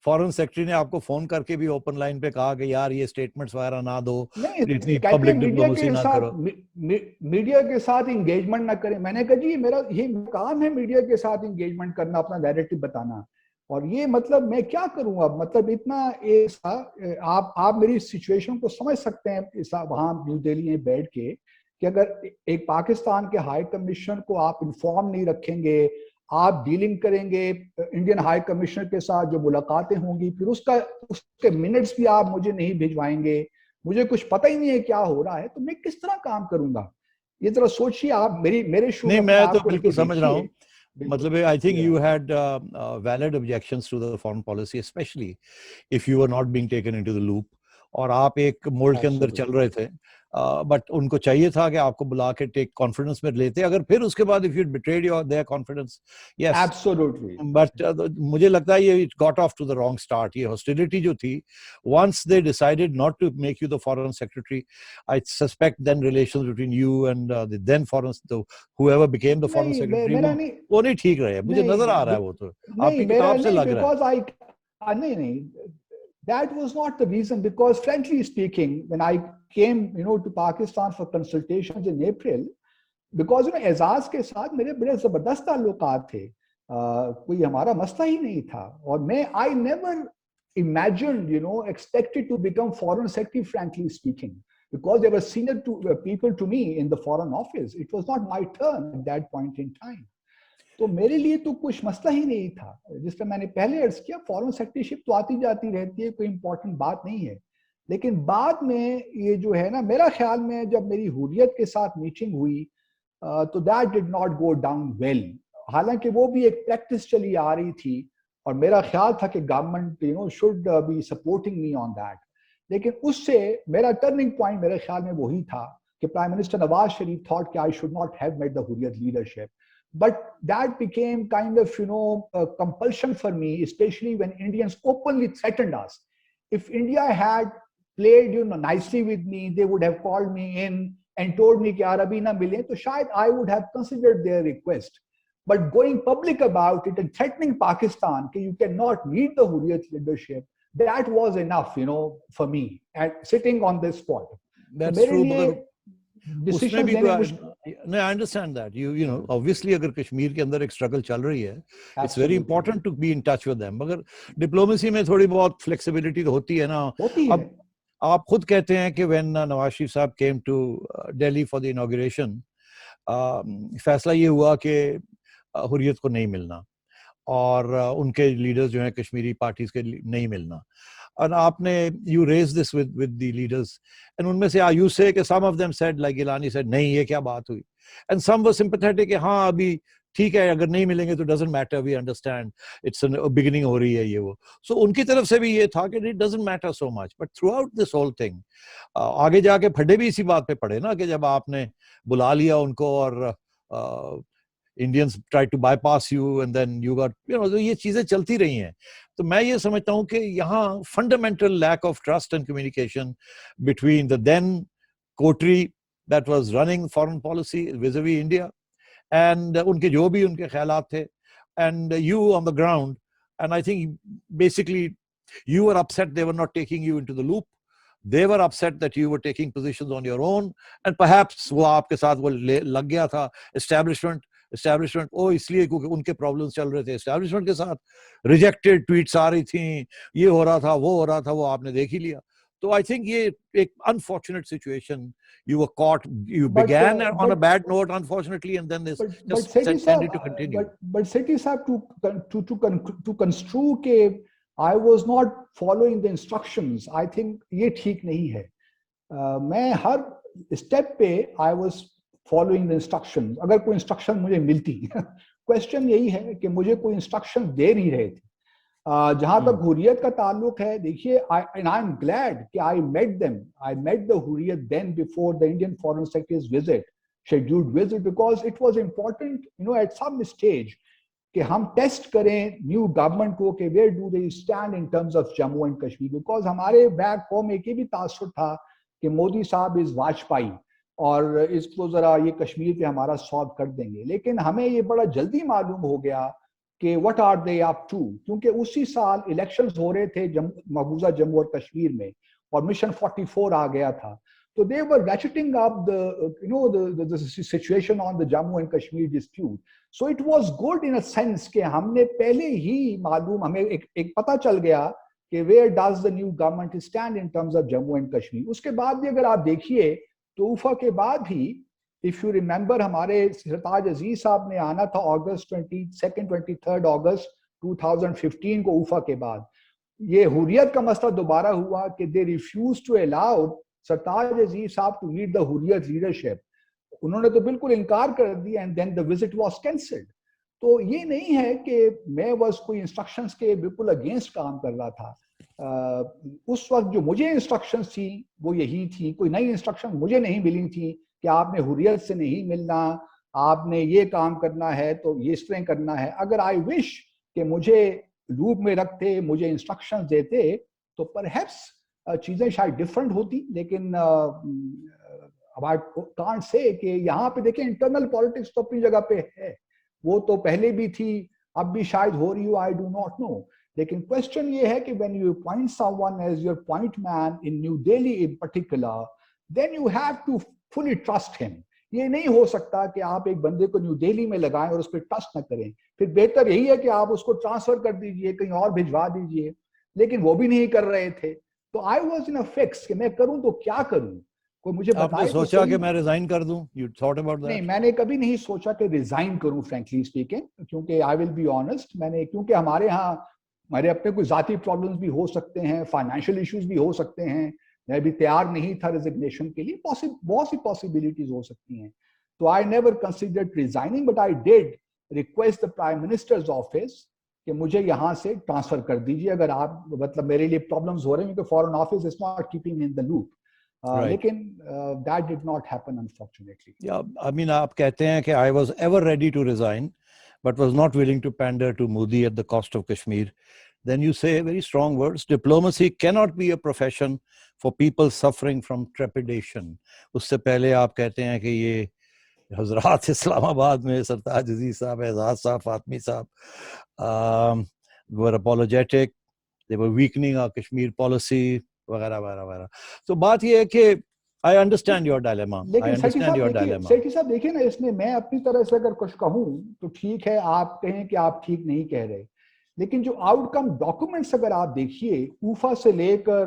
फॉरेन सेक्रेटरी ने आपको फोन करके भी ओपन लाइन पे कहा कि यार ये स्टेटमेंट्स वगैरह ना दो, इतनी पब्लिक डिप्लोमेसी ना करो, मीडिया के साथ एंगेजमेंट ना करें. मैंने कहा जी मेरा ये काम है मीडिया के साथ एंगेजमेंट करना, अपना नैरेटिव बताना, और ये मतलब मैं क्या करूं अब. मतलब इतना ऐसा आप मेरी सिचुएशन को समझ सकते हैं वहां न्यू दिल्ली में बैठ के कि अगर एक पाकिस्तान के हाई कमिश्नर को आप इन्फॉर्म नहीं रखेंगे, आप डीलिंग करेंगे इंडियन हाई कमिश्नर के साथ, जो मुलाकातें होंगी, फिर उसके मिनट्स भी आप मुझे नहीं भिजवाएंगे, मुझे कुछ पता ही नहीं है क्या हो रहा है, तो मैं किस तरह काम करूंगा. ये जरा सोचिए आप. मेरे शो नहीं, मैं तो बिल्कुल समझ रहा हूँ. मतलब I think you had valid objections to the foreign policy, especially if you were not being taken into the loop और आप एक मोल्ड के अंदर चल रहे थे, बट उनको चाहिए था कि आपको बुला के टेक कॉन्फिडेंस में लेते, अगर फिर उसके बाद if you betrayed your their confidence, yes absolutely, but मुझे लगता है ये it got off to the wrong start. ये हॉस्टिलिटी जो थी, once they decided not to make you the foreign secretary, I suspect then relations between you and the then foreign whoever became the foreign secretary, वो नहीं ठीक रहे. मुझे नजर आ रहा है वो तो आपकी किताब से लग रहा है. नहीं, that was not the reason, because frankly speaking, when I came, to Pakistan for consultations in April, because Ejaz के साथ मेरे बड़े जबरदस्त ताल्लुकात थे, कोई हमारा मसला ही नहीं था, और मैं I never imagined, expected to become foreign secretary, frankly speaking, because there were senior people to me in the foreign office. It was not my turn at that point in time. तो मेरे लिए तो कुछ मसला ही नहीं था. जिस तरह मैंने पहले अर्ज किया, फॉरेन सेक्रेटरीशिप तो आती जाती रहती है, कोई इंपॉर्टेंट बात नहीं है. लेकिन बाद में ये जो है ना, मेरा ख्याल में जब मेरी हुर्रियत के साथ मीटिंग हुई, तो that did not go down well. हालांकि वो भी एक प्रैक्टिस चली आ रही थी, और मेरा ख्याल था कि government should be supporting me on that. लेकिन उससे मेरा टर्निंग पॉइंट मेरे ख्याल में वही था कि prime minister Nawaz Sharif thought कि I should not have made the Hurriyat leadership. But that became kind of, a compulsion for me, especially when Indians openly threatened us. If India had played, nicely with me, they would have called me in and told me कि अभी ना मिले, तो शायद I would have considered their request. But going public about it and threatening Pakistan कि you cannot meet the Hurriyat leadership, that was enough, for me, and sitting on this spot. That's so true. उसमें भी no, I understand that. You know, obviously अगर कश्मीर के अंदर एक struggle चल रही है, it's very important to be in touch with them. मगर डिप्लोमेसी में थोड़ी बहुत फ्लेक्सिबिलिटी तो होती है ना. अब आप खुद कहते हैं कि when नवाज शरीफ साहब came to Delhi for the inauguration, फैसला ये हुआ कि हुर्रियत को नहीं मिलना, और उनके लीडर्स जो हैं कश्मीरी पार्टीज के नहीं मिलना. And आपने you raised this with the leaders, and उनमें से you say कि some of them said, like Gilani said, नहीं ये क्या बात हुई, and some were sympathetic कि हाँ अभी ठीक है, अगर नहीं मिलेंगे तो doesn't matter, we understand, it's a beginning हो रही है ये वो. So उनकी तरफ से भी ये था कि it doesn't matter so much. But throughout this whole thing, आगे जाके फड्डे भी इसी बात पे पड़े ना कि जब आपने बुला लिया उनको और Indians tried to bypass you, and then you got, तो ये चीजें चलती रही हैं. तो मैं ये समझता हूँ कि यहाँ fundamental lack of trust and communication between the then coterie that was running foreign policy vis-a-vis India, and उनके जो भी उनके ख्यालात थे, and you on the ground. And I think basically you were upset they were not taking you into the loop. They were upset that you were taking positions on your own, and perhaps वो आपके साथ वो लग गया था establishment इसलिए क्योंकि उनके प्रॉब्लम्स चल रहे थे एस्टैब्लिशमेंट के साथ, रिजेक्टेड ट्वीट्स आ रही थी, ये हो रहा था, वो हो रहा था, वो आपने देख ही लिया. तो आई थिंक ये एक unfortunate situation, you were caught, you began on a bad note unfortunately, and then this just tended to continue. But Sethi sahab, to construe के I was not following the instructions, I think ये ठीक नहीं है. मैं हर step पे I was following the instruction. अगर कोई instruction मुझे मिलती, क्वेश्चन यही है कि मुझे कोई इंस्ट्रक्शन दे नहीं रहे थे. जहां तक हुर्रियत का ताल्लुक है, देखिए, एंड आई एम ग्लैड कि I met the Hurriyat then before the Indian foreign secretary's visit, scheduled visit, because it was important, at some stage कि हम टेस्ट करें न्यू गवर्नमेंट को कि where do they stand in terms of Jammu and Kashmir. Because हमारे back home एक ही भी तासुर था कि मोदी साहब इज वाजपेयी और इसको जरा ये कश्मीर पे हमारा सॉल्व कर देंगे. लेकिन हमें ये बड़ा जल्दी मालूम हो गया कि what are they up to, क्योंकि उसी साल इलेक्शंस हो रहे थे मकबूजा जम्मू और कश्मीर में, और मिशन 44 आ गया था. तो they were ratcheting up the situation on the Jammu and Kashmir dispute. So it was good in a sense कि हमने पहले ही मालूम, हमें एक पता चल गया कि where does the new government stand in terms of Jammu and Kashmir. उसके बाद भी अगर आप देखिए तो उफा के बाद भी, इफ यू रिमेंबर, हमारे सरताज अजीज साहब ने आना था अगस्त 23 अगस्त 2015 को. उफा के बाद ये हुर्रियत का मसला दोबारा हुआ कि they refuse to allow Sartaj Aziz साहब to lead the Hurriyat leadership. उन्होंने तो बिल्कुल इनकार कर दिया, and then the visit was cancelled. तो ये नहीं है कि मैं बस कोई इंस्ट्रक्शंस के बिल्कुल अगेंस्ट काम कर रहा था। उस वक्त जो मुझे इंस्ट्रक्शंस थी वो यही थी, कोई नई इंस्ट्रक्शन मुझे नहीं मिली थी कि आपने हुर्रियत से नहीं मिलना, आपने ये काम करना है तो ये इस तरह करना है। अगर आई विश कि मुझे लूप में रखते, मुझे इंस्ट्रक्शंस देते, तो परहैप्स चीजें शायद डिफरेंट होती। लेकिन अब आई कांट से कि यहाँ पे देखें इंटरनल पॉलिटिक्स तो अपनी जगह पे है, वो तो पहले भी थी, अब भी शायद हो रही हो, आई डू नॉट नो। लेकिन क्वेश्चन ये है कि when you appoint someone as your point man in New Delhi in particular, then you have to fully trust him. ये नहीं हो सकता कि आप एक बंदे को न्यू दिल्ली में लगाएं और उस पर ट्रस्ट न करें। फिर बेहतर यही है कि आप उसको ट्रांसफर कर दीजिए, कहीं और भिजवा दीजिए। लेकिन वो भी नहीं कर रहे थे। तो I was in a fix कि मैं करूं तो क्या करूं, कोई मुझे आपने बताए तो सोचा सही। कि मैं रिजाइन कर दूं? You thought about नहीं, that? मैंने कभी नहीं सोचा कि रिजाइन करूं फ्रैंकली स्पीकिंग, क्योंकि आई विल बी ऑनेस्ट, मैंने, क्योंकि हमारे यहाँ हमारे अपने कोई जाती प्रॉब्लम्स भी हो सकते हैं, फाइनेंशियल इश्यूज भी हो सकते हैं। मैं भी तैयार नहीं था रिजिग्नेशन के लिए, बहुत सी पॉसिबिलिटीज हो सकती हैं। तो I never considered resigning, but I did request the prime minister's office कि मुझे यहाँ से ट्रांसफर कर दीजिए अगर आप, मतलब मेरे लिए प्रॉब्लम्स हो रहे हैं, क्योंकि foreign office is not keeping in the loop. Right. लेकिन that did not happen unfortunately. Yeah, I mean, आप कहते हैं कि I was ever ready to resign, but was not willing to pander to Modi at the cost of Kashmir. Then you say very strong words. Diplomacy cannot be a profession for people suffering from trepidation. उससे पहले आप कहते हैं कि ये हजरात इस्लामाबाद में सरताज अजीज साहब, एजाज साहब, फातमी साहब were apologetic. They were weakening our Kashmir policy, वगैरह वगैरह वगैरह। तो बात ये है कि I understand your dilemma. I लेकिन understand your dilemma. सेठी साहब देखिए ना, इसमें मैं अपनी तरह से अगर कुछ कहूं तो ठीक है, आप कहें कि आप ठीक नहीं कह रहे। लेकिन जो आउटकम डॉक्यूमेंट्स अगर आप देखिए, ऊफा से लेकर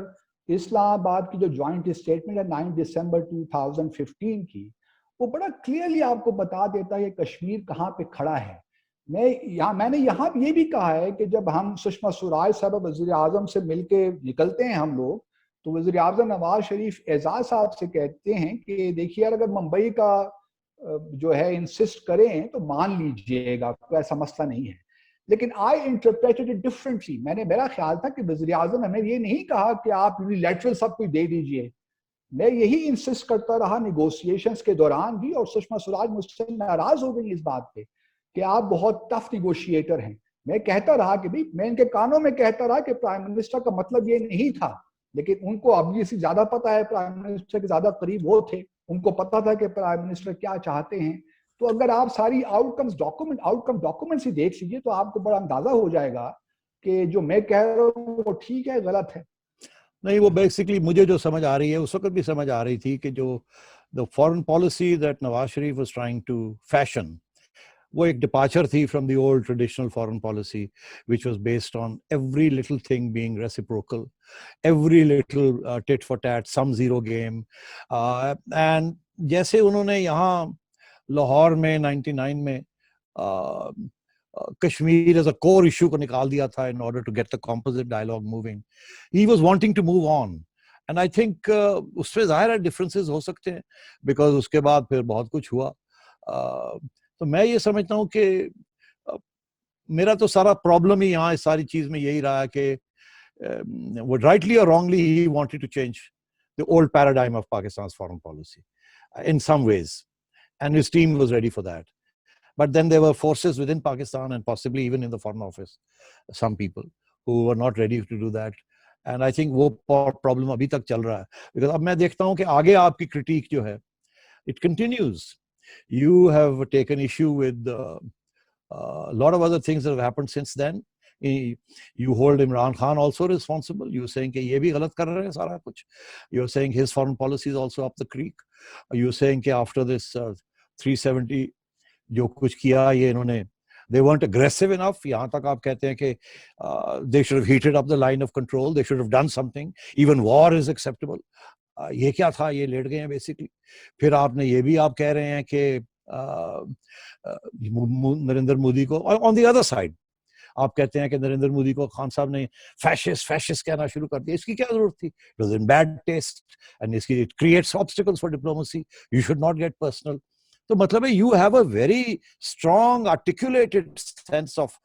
इस्लामाबाद की जो ज्वाइंट स्टेटमेंट है 9 दिसंबर 2015 की, वो बड़ा क्लियरली आपको बता देता है कि कश्मीर कहाँ पे खड़ा है। मैंने यहाँ ये भी कहा है कि जब हम सुषमा स्वराज साहब वजीर आजम से मिलके निकलते हैं हम लोग, तो वज़ीर आज़म नवाज शरीफ एजाज साहब से कहते हैं कि देखिए यार, अगर मुंबई का जो है इंसिस्ट करें तो मान लीजिएगा, कोई ऐसा मसला नहीं है। लेकिन आई इंटरप्रेटेड इट डिफरेंटली। मेरा ख्याल था कि वज़ीर आज़म हमें ये नहीं कहा कि आप यूनिलैटरल सब कुछ दे दीजिए। मैं यही इंसिस्ट करता रहा निगोशिएशंस के दौरान भी, और सुषमा स्वराज मुझसे नाराज हो गई इस बात पे कि आप बहुत टफ निगोशिएटर हैं। मैं कहता रहा कि भाई, मैं इनके कानों में कहता रहा कि प्राइम मिनिस्टर का मतलब ये नहीं था। लेकिन उनको ऑब्वियसली ज्यादा पता है, प्राइम मिनिस्टर के ज्यादा करीब वो थे, उनको पता था कि प्राइम मिनिस्टर क्या चाहते हैं। तो अगर आप सारी आउटकम डॉक्यूमेंट्स ही देख लीजिए तो आपको बड़ा अंदाजा हो जाएगा कि जो मैं कह रहा हूँ वो ठीक है, गलत है। नहीं, वो बेसिकली मुझे जो समझ आ रही है, उस वक्त भी समझ आ रही थी कि जो the foreign policy that Nawaz Sharif was trying to fashion, वो एक डिपार्चर थी from the old traditional foreign policy which was based on every little thing being reciprocal, every little tit for tat, some zero game. And जैसे उन्होंने यहाँ लाहौर में 99 में Kashmir as a core issue को निकाल दिया था in order to get the composite dialogue moving, he was wanting to move on. And I think उससे ज़ाहिर है डिफरेंसेस हो सकते हैं, बिकॉज उसके बाद फिर बहुत कुछ हुआ। तो मैं ये समझता हूँ कि मेरा तो सारा प्रॉब्लम ही यहाँ इस सारी चीज़ में यही रहा कि would rightly or wrongly, he wanted to change the old paradigm of Pakistan's foreign policy in some ways, and his team was ready for that. But then there were forces within Pakistan and possibly even in the foreign office, some people who were not ready to do that. And I think वो problem अभी तक चल रहा है, because अब मैं देखता हूँ कि आगे आपकी critique जो है, it continues. You have taken issue with a lot of other things that have happened since then. You hold Imran Khan also responsible. You're saying कि ये भी गलत कर रहे हैं सारा कुछ. You're saying his foreign policy is also up the creek. You're saying कि after this 370 जो कुछ किया ये इन्होंने, they weren't aggressive enough. यहाँ तक आप कहते हैं कि they should have heated up the line of control. They should have done something. Even war is acceptable. ये क्या था, ये लेट गए हैं बेसिकली। फिर आपने ये भी आप कह रहे हैं कि नरेंद्र मोदी को, ऑन द अदर साइड आप कहते हैं कि नरेंद्र मोदी को खान साहब ने फैशिस्ट कहना शुरू कर दिया। इसकी क्या जरूरत थी? It was in bad taste and इसकी it creates obstacles for diplomacy. You should not get personal. तो मतलब है you have a very strong articulated sense of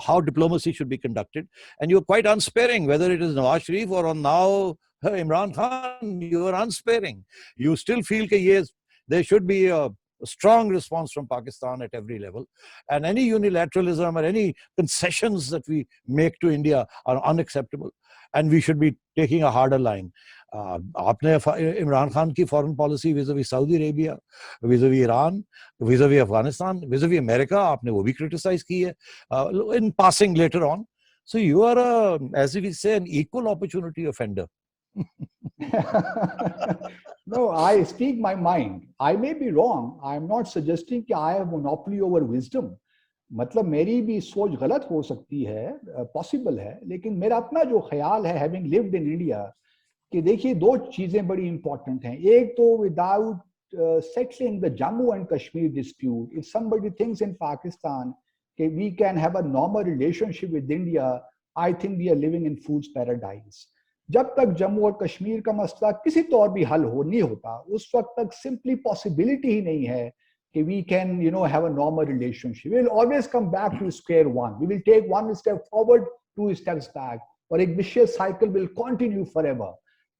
how diplomacy should be conducted, and you're quite unsparing, whether it is Nawaz Sharif or on now Imran Khan. You are unsparing. You still feel that yes, there should be a strong response from Pakistan at every level, and any unilateralism or any concessions that we make to India are unacceptable, and we should be taking a harder line. आपने इमरान खान की foreign policy vis a vis Saudi Arabia, vis a vis Iran, vis a vis Afghanistan, vis a vis America, आपने वो भी criticise की है in passing later on. So you are a, as we say, an equal opportunity offender. No, I speak my mind. I may be wrong. I am not suggesting कि I have monopoly over wisdom. मतलब मेरी भी सोच गलत हो सकती है, possible है, लेकिन मेरा अपना जो ख्याल है, हैविंग लिव्ड इन इंडिया, कि देखिए दो चीजें बड़ी इंपॉर्टेंट हैं. एक तो without settling the Jammu and Kashmir dispute, if somebody thinks in Pakistan that we can have a normal relationship with India, I think we are living in fool's paradise. जब तक जम्मू और कश्मीर का मसला किसी तौर भी हल हो नहीं होता, उस वक्त तक सिंपली पॉसिबिलिटी ही नहीं है कि we can, have a normal relationship. We will always come back to square one. We will take one step forward, two steps back, और एक vicious cycle will continue forever.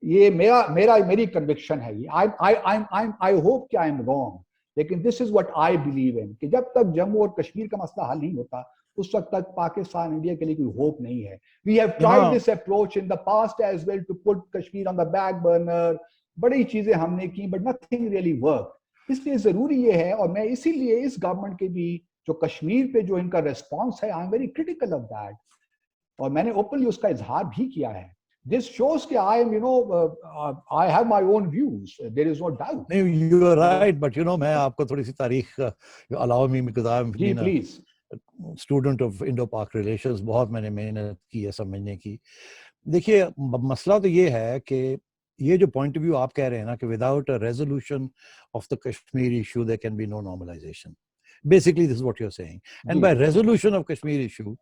ये मेरी कन्विक्शन है. ये I hope कि I am wrong, लेकिन this is what I believe in, कि जब तक जम्मू और कश्मीर का मसला हल नहीं होता, उस वक्त तक पाकिस्तान इंडिया के लिए कोई होप नहीं है. We have tried this approach in the past as well to put Kashmir on the back burner. बड़ी चीजें हमने की, but nothing really worked. इसलिए जरूरी ये है, और मैं इसीलिए इस गवर्नमेंट के भी जो कश्मीर पे जो इनका रिस्पॉन्स है, I am very critical of that, और मैंने ओपनली उसका इजहार भी किया है. This shows that I am, I have my own views. There is no doubt. You are right, but मैं आपको थोड़ी सी तारीख, allow me, because I am please. Student of Indo पाक रिलेशंस. बहुत मैंने मेहनत की है समझने की. देखिए मसला तो ये है कि ये जो पॉइंट ऑफ व्यू आप कह रहे हैं ना कि without a resolution of the Kashmir issue there can be no normalization. Basically this is what you're saying, and by resolution of Kashmir issue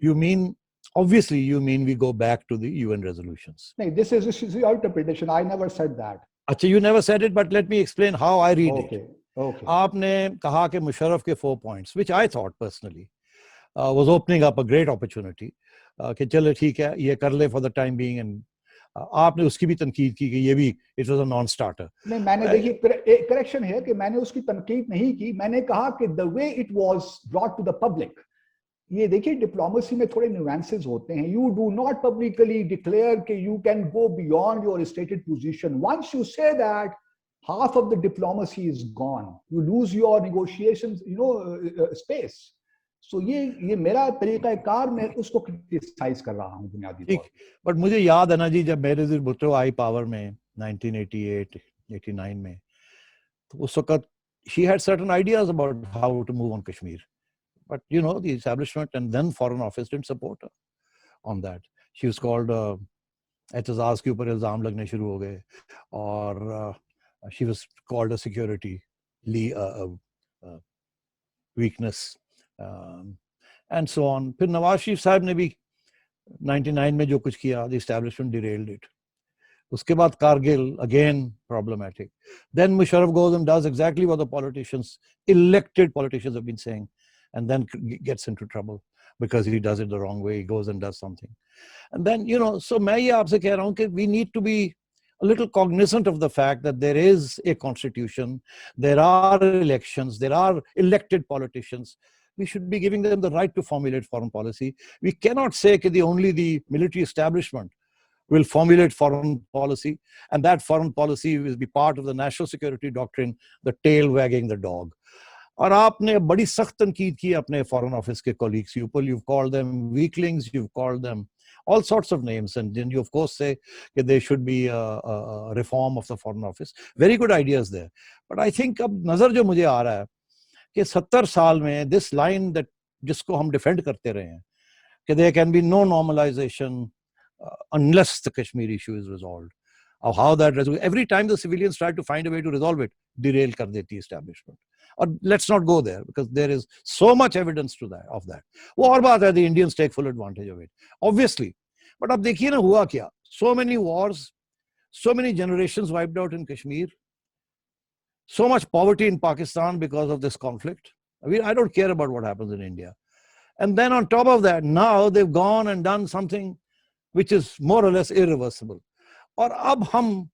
you mean, obviously you mean we go back to the UN resolutions. No, this is your interpretation. I never said that. अच्छा, you never said it, but let me explain how I read it. Okay. आपने कहा कि मुशर्रफ के 4 points, which I thought personally was opening up a great opportunity, कि चलो ठीक है ये कर ले for the time being, and आपने उसकी भी तनकीद की कि ये भी it was a non-starter. नहीं, मैंने देखिए करेक्शन है कि मैंने उसकी तनकीद नहीं की. मैंने कहा कि the way it was brought to the public, ये देखिए डिप्लोमेसी में थोड़े न्यूएंसेस होते हैं. You do not publicly declare कि you can go beyond your stated position. Once you say that, half of the diplomacy is gone. You lose your negotiations, space. So ये मेरा तरीक़ाकार, मैं उसको क्रिटिसाइज कर रहा हूँ बुनियादी तौर पे. बट मुझे याद है ना जी, जब बेनज़ीर भुट्टो आई पावर में 1988-89 में, तो उस वक्त she had certain ideas about how to move on Kashmir. But the establishment and then Foreign Office didn't support her on that. She was called एहतजाज के ऊपर इल्ज़ाम लगने शुरू हो गए, और she was called a security weakness, and so on. फिर नवाज शरीफ साहब ने भी 99 में जो कुछ किया, the establishment derailed it. उसके बाद Kargil, again problematic. Then Musharraf goes and does exactly what the elected politicians have been saying, and then gets into trouble because he does it the wrong way. He goes and does something. And then, so मैं ये आपसे कह रहा हूँ कि we need to be a little cognizant of the fact that there is a constitution, there are elections, there are elected politicians. We should be giving them the right to formulate foreign policy. We cannot say that only the military establishment will formulate foreign policy, and that foreign policy will be part of the national security doctrine, the tail wagging the dog. और आपने बड़ी सख्त तनकीद की अपने foreign office के colleagues के ऊपर. You've called them weaklings, you've called them all sorts of names, and then you of course say that there should be a reform of the foreign office. Very good ideas there. But I think अब नजर जो मुझे आ रहा है कि 70 साल में this line that जिसको हम defend करते रहे हैं कि there can be no normalization unless the Kashmir issue is resolved. Of how that every time the civilians try to find a way to resolve it, derail kar deti establishment. Or let's not go there, because there is so much evidence to that of that. वो और बात है, the Indians take full advantage of it, obviously. But अब देखिए ना हुआ क्या? So many wars, so many generations wiped out in Kashmir. so much poverty in Pakistan because of this conflict. I mean, I don't care about what happens in India. And then on top of that, now they've gone and done something which is more or less irreversible. और अब हम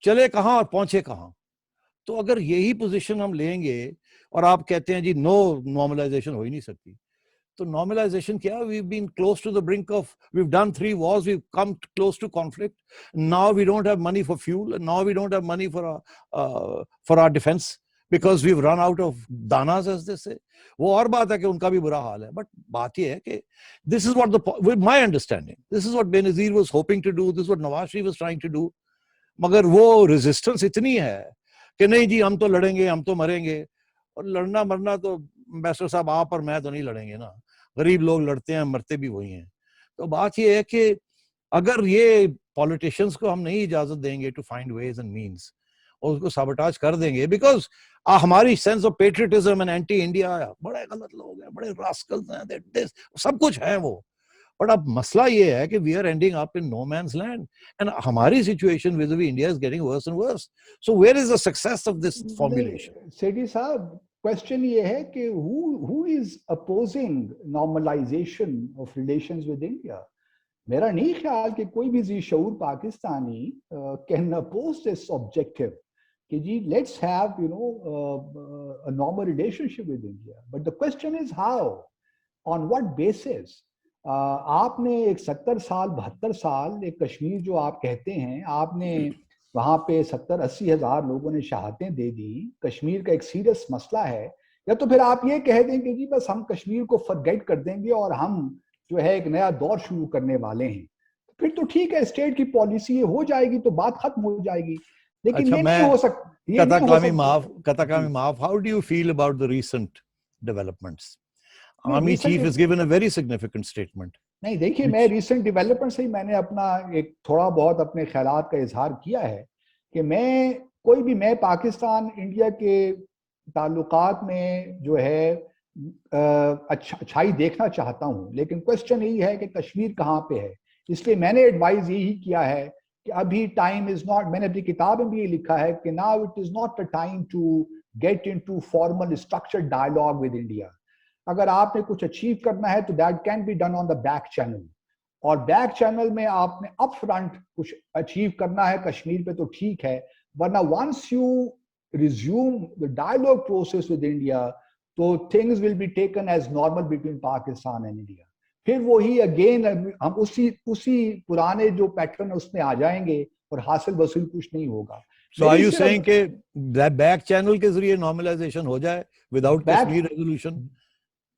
चले कहाँ और पहुंचे कहाँ? तो अगर यही पोजीशन हम लेंगे और आप कहते हैं जी नो नॉर्मलाइजेशन हो ही नहीं सकती, तो नॉर्मलाइजेशन क्या? We've been close to the brink of, we've done 3 wars, we've come close to conflict. Now we don't have money for fuel, and now we don't have money for our defense because we've run out of danas, as they say. वो और बात है कि उनका भी बुरा हाल है, but बात ये है कि this is what with my understanding, this is what Benazir was hoping to do, this is what Nawaz Sharif was trying to do. मगर वो रेजिस्टेंस इतनी है कि नहीं जी हम तो लड़ेंगे, हम तो मरेंगे, और लड़ना मरना तो एम्बेसडर साहब आप और मैं तो नहीं लड़ेंगे ना, गरीब लोग लड़ते हैं, मरते भी वही हैं. तो बात ये है कि अगर ये पॉलिटिशियंस को हम नहीं इजाजत देंगे to find ways and means और उसको साबोटाज कर देंगे, बिकॉज हमारी sense of patriotism and anti India, बड़े गलत लोग हैं, बड़े रास्कल्स हैं, सब कुछ है वो. बट अब मसला ये है कि we are ending up in no man's land and हमारी situation with India is getting worse and worse. So where is the success of this formulation? Sethi sahab, question ये है कि who is opposing normalization of relations with India? मेरा नहीं ख्याल कि कोई भी जी शऊर Pakistani can oppose this objective कि जी let's have a normal relationship with India. But the question is how, on what basis? आपने एक 70 साल 72 साल एक कश्मीर जो आप कहते हैं, आपने वहां पे 70-80 हजार लोगों ने शहादतें दे दी. कश्मीर का एक सीरियस मसला है. या तो फिर आप ये कह दें कि जी बस हम कश्मीर को फॉरगेट कर देंगे और हम जो है एक नया दौर शुरू करने वाले हैं, फिर तो ठीक है, स्टेट की पॉलिसी हो जाएगी तो बात खत्म हो जाएगी. लेकिन अच्छा, ये नहीं हो सकता. ये नहीं हो सकता. Katakami Maaf, how do you feel about the recent developments? Army chief has given a very significant statement. नहीं, देखिए, मैं रिसेंट डेवलपमेंट से ही मैंने अपना एक थोड़ा बहुत अपने ख्यालात का इजहार किया है कि मैं पाकिस्तान इंडिया के ताल्लुकात में जो है अच्छाई देखना चाहता हूं. लेकिन क्वेश्चन यही है कि कश्मीर कहाँ पे है. इसलिए मैंने एडवाइस यही किया है कि अभी टाइम इज नॉट, मैंने अपनी किताब में भी ये लिखा है कि now it is not a time to get into formal structured dialogue with India. अगर आपने कुछ अचीव करना है तो that can be done on the back channel, और बैक चैनल में आपने अप फ्रंट कुछ अचीव करना है कश्मीर पे तो ठीक है, वरना once you resume the dialogue process with India तो things will be taken as normal between Pakistan and India. फिर वही अगेन हम उसी पुराने जो पैटर्न उसमें आ जाएंगे और हासिल वसूल कुछ नहीं होगा. So are you saying कि बैक चैनल के जरिए नॉर्मलाइजेशन हो जाए without Kashmir resolution?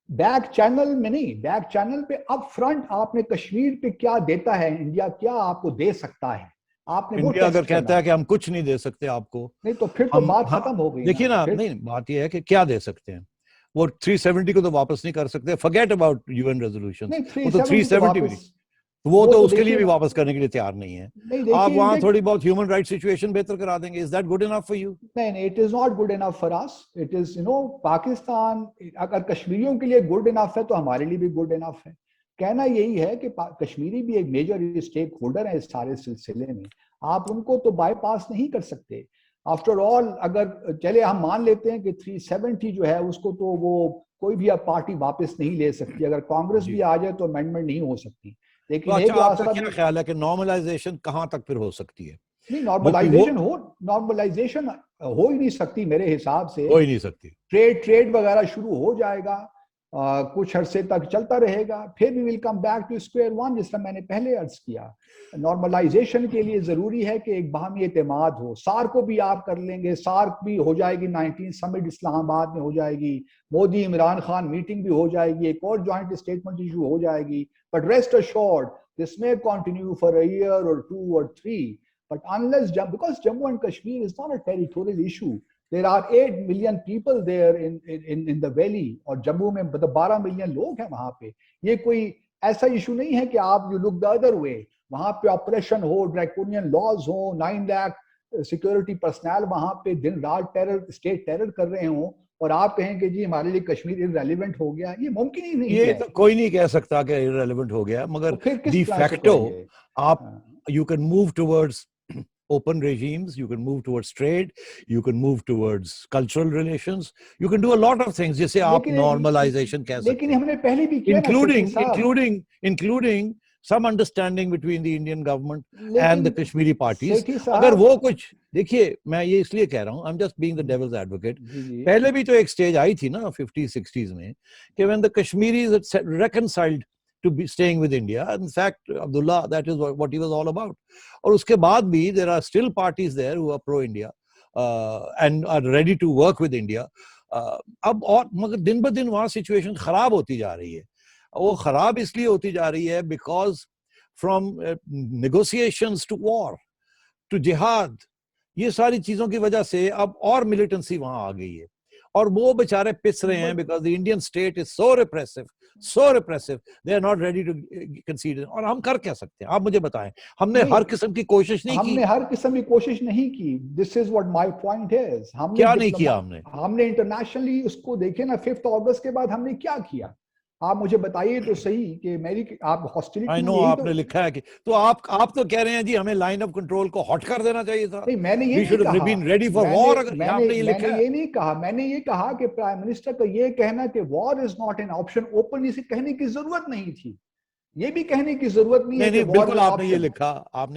Back channel में नहीं, बैक चैनल पे अप फ्रंट आपने कश्मीर पे क्या देता है इंडिया, क्या आपको दे सकता है. आपने इंडिया अगर कहता है कि हम कुछ नहीं दे सकते आपको, नहीं तो फिर तो बात खत्म हो गई. देखिए ना, नहीं, बात यह है कि क्या दे सकते हैं. वो 370 को तो वापस नहीं कर सकते, फॉरगेट अबाउट यूएन रेजोल्यूशन. वो तो 370 भी, वो तो उसके लिए भी वापस करने के लिए तैयार नहीं है. आप वहां थोड़ी बहुत ह्यूमन राइट सिचुएशन बेहतर करा देंगे. Is that good enough for you? नहीं, it is not good enough for us. It is Pakistan अगर कश्मीरियों के लिए गुड इनफ है तो हमारे लिए भी गुड इनफ है. कहना यही है कि कश्मीरी भी एक मेजर स्टेक होल्डर है इस सारे सिलसिले में. आप उनको तो बाईपास नहीं कर सकते. आफ्टर ऑल, अगर चले हम मान लेते हैं कि 370 जो है उसको तो वो कोई भी अब पार्टी वापस नहीं ले सकती. अगर कांग्रेस भी आ जाए तो अमेंडमेंट नहीं हो सकती. लेकिन तो अच्छा, आपका क्या ख्याल है कि नॉर्मलाइजेशन कहां तक फिर हो सकती है? नहीं, नॉर्मलाइजेशन हो ही नहीं सकती मेरे हिसाब से. हो ही नहीं सकती. ट्रेड वगैरह शुरू हो जाएगा, कुछ अरसे तक चलता रहेगा, फिर भी will come back to square one, जिस तरह मैंने पहले अर्ज किया. नॉर्मलाइजेशन के लिए जरूरी है कि एक बाहमी एतमाद हो. सार्क को भी आप कर लेंगे, सार्क भी हो जाएगी, 19 समिट इस्लामाबाद में हो जाएगी, मोदी इमरान खान मीटिंग भी हो जाएगी, एक और जॉइंट स्टेटमेंट इशू हो जाएगी. But rest assured this may continue for a year और 2 और 3. But unless, because Jammu and Kashmir is not a territorial issue, there are 8 million people there in the valley, और जम्मू में 12 million लोग हैं वहां पे. ये कोई ऐसा इशू नहीं है कि आप you look the other way. वहां पे ऑपरेशन हो, ड्रैकोनियन लॉज हो, 9 लाख सिक्योरिटी पर्सनल वहां पे दिन रात स्टेट टेरर कर रहे हो, और आप कहें कि जी हमारे लिए कश्मीर इररेलेवेंट हो गया. ये मुमकिन ही नहीं है. ये तो कोई नहीं कह सकता कि इररेलेवेंट हो गया, मगर डी फैक्टो आप you can move towards open regimes, you can move towards trade, you can move towards cultural relations, you can do a lot of things. जैसे आप normalization कह सकते हैं, हमने पहले भी किया ना सेठी साहब, including some understanding between the Indian government and the Kashmiri parties. सेठी अगर साहब, वो कुछ देखिए, मैं ये इसलिए कह रहा हूँ, I'm just being the devil's advocate. पहले भी तो एक स्टेज आई थी ना 50s 60s में कि when the Kashmiris had reconciled to be staying with India. In fact, Abdullah, that is what he was all about. और उसके बाद भी there are still parties there who are pro-India and are ready to work with India. अब और मगर दिन ब दिन वहाँ सिचुएशन खराब होती जा रही है. वो खराब इसलिए होती जा रही है because from negotiations to war to jihad, ये सारी चीजों की वजह से अब और मिलिटेंसी वहां आ गई है और वो बेचारे पिस रहे हैं because the Indian state is so repressive, they are not ready to concede. और हम कर क्या सकते हैं, आप मुझे बताएं. हमने हर किस्म की कोशिश नहीं की. हमने हर किस्म की कोशिश नहीं की. This is what my point is. हमने क्या नहीं किया? हमने इंटरनेशनली उसको देखे ना 5th अगस्त के बाद हमने क्या किया, आप मुझे बताइए तो सही कि मेरी आप हॉस्टिलिटी I know आपने लिखा है कि तो आप तो कह रहे हैं जी हमें लाइन ऑफ कंट्रोल को हॉट कर देना चाहिए था. नहीं, मैंने ये नहीं कहा. been ready for war. मैंने ये नहीं कहा. मैंने ये कहा कि प्राइम मिनिस्टर का ये कहना कि war is not an option openly से कहने की जरूरत नहीं थी. ये भी कहने की जरूरत नहीं है. नहीं, बिल्कुल आपने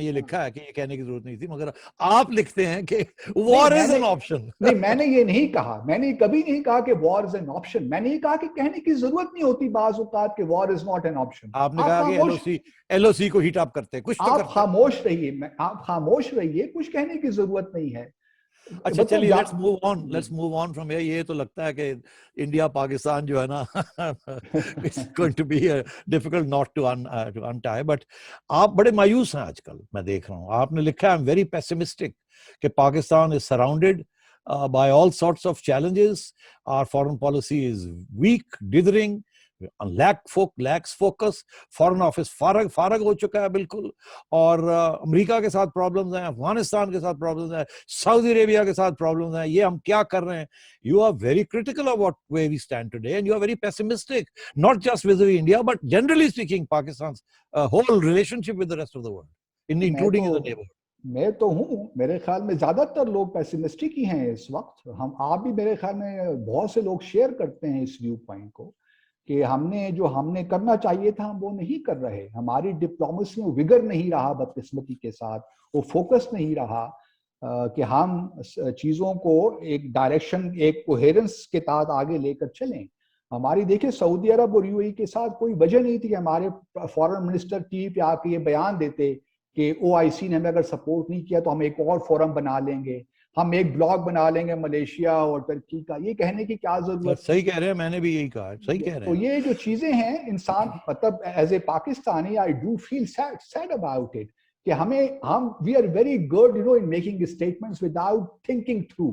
ये लिखा है कि ये कहने की जरूरत नहीं थी, मगर आप लिखते हैं कि वॉर इज एन ऑप्शन. नहीं, मैंने ये नहीं कहा. मैंने कभी नहीं कहा कि वॉर इज एन ऑप्शन. मैंने ये कहा कि कहने की जरूरत नहीं होती बाज़ औक़ात कि war is not an option. आपने कहा कि एलओसी को हीट अप करते कुछ तो आप खामोश रहिए. आप खामोश रहिए, कुछ कहने की जरूरत नहीं है. अच्छा चलिए, let's move on from here. ये तो लगता है कि इंडिया पाकिस्तान जो है ना it's going to be difficult not to untie. But आप बड़े मायूस हैं आजकल, मैं देख रहा हूँ. आपने लिखा है आई एम वेरी पेसिमिस्टिक कि Pakistan is surrounded by all sorts of challenges. Our foreign policy is weak, dithering, lacks focus. Foreign office फारग हो चुका है बिल्कुल. और अमेरिका के साथ प्रॉब्लम्स हैं, अफगानिस्तान के साथ प्रॉब्लम्स हैं, सऊदी अरेबिया के साथ प्रॉब्लम्स हैं. ये हम क्या कर रहे हैं? You are very critical of where we stand today, and you are very pessimistic, not just vis-a-vis India, but generally speaking, Pakistan's whole relationship with the rest of the world, including in the neighborhood. मैं तो हूँ, मेरे ख्याल में ज्यादातर लोग pessimistic ही हैं इस वक्त. आप भी मेरे ख्याल में बहुत से लोग शेयर करते हैं इस व्यू पॉइंट को कि हमने करना चाहिए था हम वो नहीं कर रहे. हमारी डिप्लोमेसी में विगर नहीं रहा बदकिस्मती के साथ, वो फोकस नहीं रहा कि हम चीज़ों को एक डायरेक्शन, एक कोहेरेंस के तहत आगे लेकर चलें. हमारी देखिए सऊदी अरब और यूएई के साथ कोई वजह नहीं थी कि हमारे फॉरेन मिनिस्टर टीवी पे आके ये बयान देते कि ओआईसी ने हमें अगर सपोर्ट नहीं किया तो हम एक और फोरम बना लेंगे, हम एक ब्लॉग बना लेंगे मलेशिया और तुर्की का. ये कहने की क्या जरूरत? सही कह रहे हैं, मैंने भी यही कहा. सही कह रहे हैं. तो ये जो चीजें हैं, इंसान मतलब as a Pakistani I do feel sad about it कि हम we are very good in making statements without thinking through.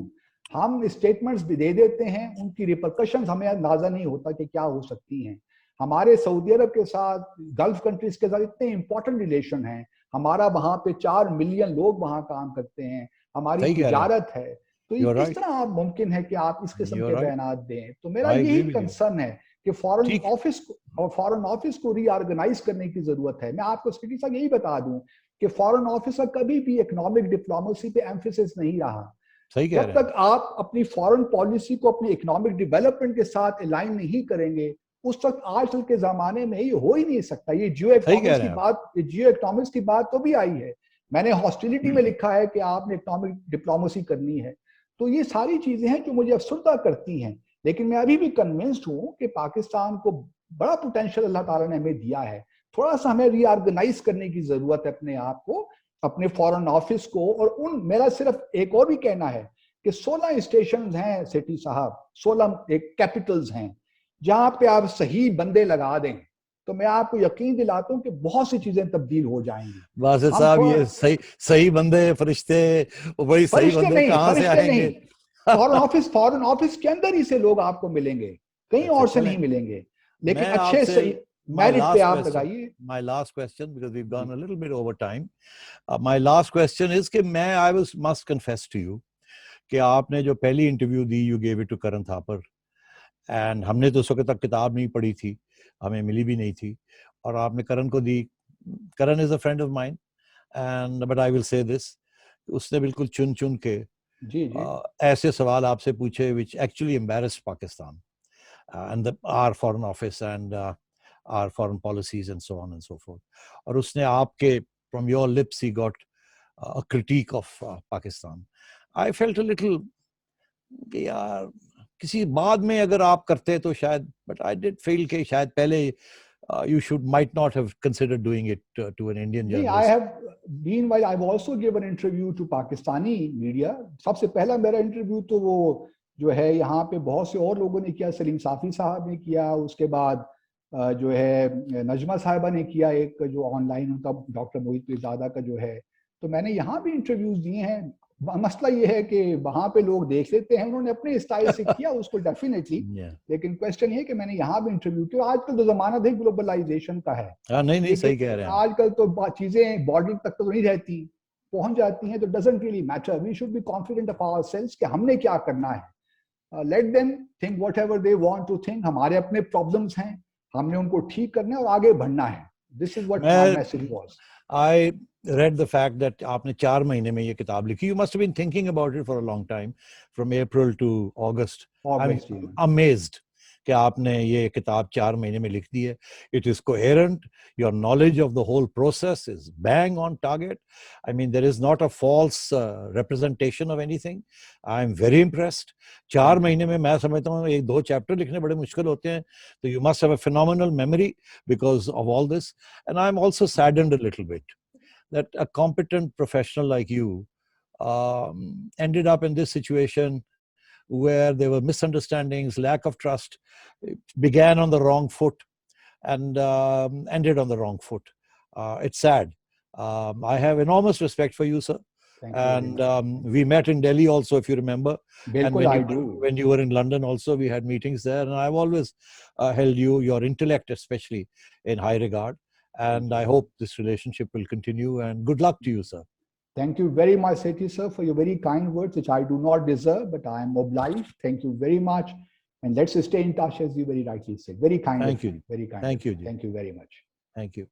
हम स्टेटमेंट्स भी दे देते हैं, उनकी रिपरकशंस हमें अंदाजा नहीं होता कि क्या हो सकती हैं. हमारे सऊदी अरब के साथ, गल्फ कंट्रीज के साथ इतने इंपॉर्टेंट रिलेशन हैं. हमारा वहां पे 4 मिलियन लोग वहां काम करते हैं, हमारी तिजारत है. तो ये किस तरह आप मुमकिन है कि आप इस किस्म के बयानात दें? तो मेरा यही कंसर्न है कि फॉरेन ऑफिस को रीऑर्गेनाइज करने की जरूरत है. मैं आपको सेठी साहब यही बता दूं कि फॉरेन ऑफिस का कभी भी इकोनॉमिक डिप्लोमेसी पे एम्फेसिस नहीं रहा. जब तक आप अपनी फॉरेन पॉलिसी को अपनी इकोनॉमिक डेवलपमेंट के साथ अलाइन नहीं करेंगे, उस वक्त आजकल के जमाने में ये हो ही नहीं सकता. ये जियो इकोनॉमिक्स की बात तो भी आई है. मैंने हॉस्टिलिटी में लिखा है कि आपने इकोनॉमिक डिप्लोमेसी करनी है. तो ये सारी चीजें हैं जो मुझे अफसरदा करती हैं. लेकिन मैं अभी भी कन्विंस्ड हूं कि पाकिस्तान को बड़ा पोटेंशियल अल्लाह ताला ने हमें दिया है. थोड़ा सा हमें रीऑर्गेनाइज करने की जरूरत है अपने आप को, अपने फॉरेन ऑफिस को. और मेरा सिर्फ एक और भी कहना है कि 16 स्टेशन हैं सेठी साहब, 16 एक कैपिटल्स हैं जहां पे आप सही बंदे लगा दें तो मैं आपको यकीन दिलाता हूं कि बहुत सी चीजें तब्दील हो जाएंगी. बासित साहब, ये सही बंदे, फरिश्ते, वही सही बंदे कहां से आएंगे? फॉरेन ऑफिस के अंदर ही से लोग आपको मिलेंगे, कहीं और से नहीं मिलेंगे. लेकिन अच्छे सही मेरिट पे आप लगाइए. My last question, because we've gone a little bit over time. My last question is कि I must confess to you कि आपने जो पहली interview the, you gave it to Karan Thapar, and हमने तो उस वक्त तक किताब नहीं पढ़ी थी, हमें मिली भी नहीं थी, और आपने करण को दी. करण is a friend of mine, but I will say this उसने बिल्कुल चुन चुन के जी जी ऐसे सवाल आपसे पूछे which actually embarrassed Pakistan and our foreign office and our foreign policies and so on and so forth. और उसने आपके from your lips he got a critique of Pakistan. I felt a little कि यार किसी बाद में अगर आप करते तो शायद, but I did feel कि शायद पहले you might not have considered doing it to an Indian नहीं, I journalist. have meanwhile I've also given interview to Pakistani media. सबसे पहला मेरा इंटरव्यू तो वो जो है यहाँ पे बहुत से और लोगों ने किया, सलीम साफी साहब ने किया, उसके बाद जो है नजमा साहिबा ने किया, एक जो ऑनलाइन उनका डॉक्टर मोहित पिरजादा का जो है, तो मैंने यहाँ भी इंटरव्यूज दिए हैं। मसला ये है कि वहाँ पे लोग देख लेते हैं, उन्होंने अपने स्टाइल से किया उसको डेफिनेटली, लेकिन क्वेश्चन ये कि मैंने यहाँ भी इंटरव्यू किया। आजकल तो जमाना है ग्लोबलाइजेशन का है, नहीं सही कह रहे हैं आजकल तो चीजें बॉर्डर तक तो नहीं रहती, पहुंच जाती हैं, तो doesn't really matter. We should be confident of ourselves कि हमने क्या करना है। Let them think whatever they want to think. हमारे अपने प्रॉब्लम्स हैं, हमने उनको ठीक करना है और आगे बढ़ना है। This is what my message was. I read the fact that आपने 4 महीने में ये किताब लिखी. You must have been thinking about it for a long time, from April to August. I'm amazed कि आपने ये किताब 4 महीने में लिख दी है. It is coherent. Your knowledge of the whole process is bang on target. I mean, there is not a false representation of anything. I'm very impressed. 4 महीने में मैं समझता हूँ 1-2 चैप्टर लिखने बड़े मुश्किल होते हैं. So you must have a phenomenal memory because of all this. And I'm also saddened a little bit that a competent professional like you ended up in this situation where there were misunderstandings, lack of trust, began on the wrong foot and ended on the wrong foot. It's sad. I have enormous respect for you, sir. And we met in Delhi also, if you remember. And when you were in London also, we had meetings there. And I've always held your intellect especially, in high regard. And I hope this relationship will continue. And good luck to you, sir. Thank you very much, Sethi sir, for your very kind words, which I do not deserve, but I am obliged. Thank you very much. And let's stay in touch, as you very rightly said. Very kind. Thank you. Very kind. Thank you. Thank you very much. Thank you.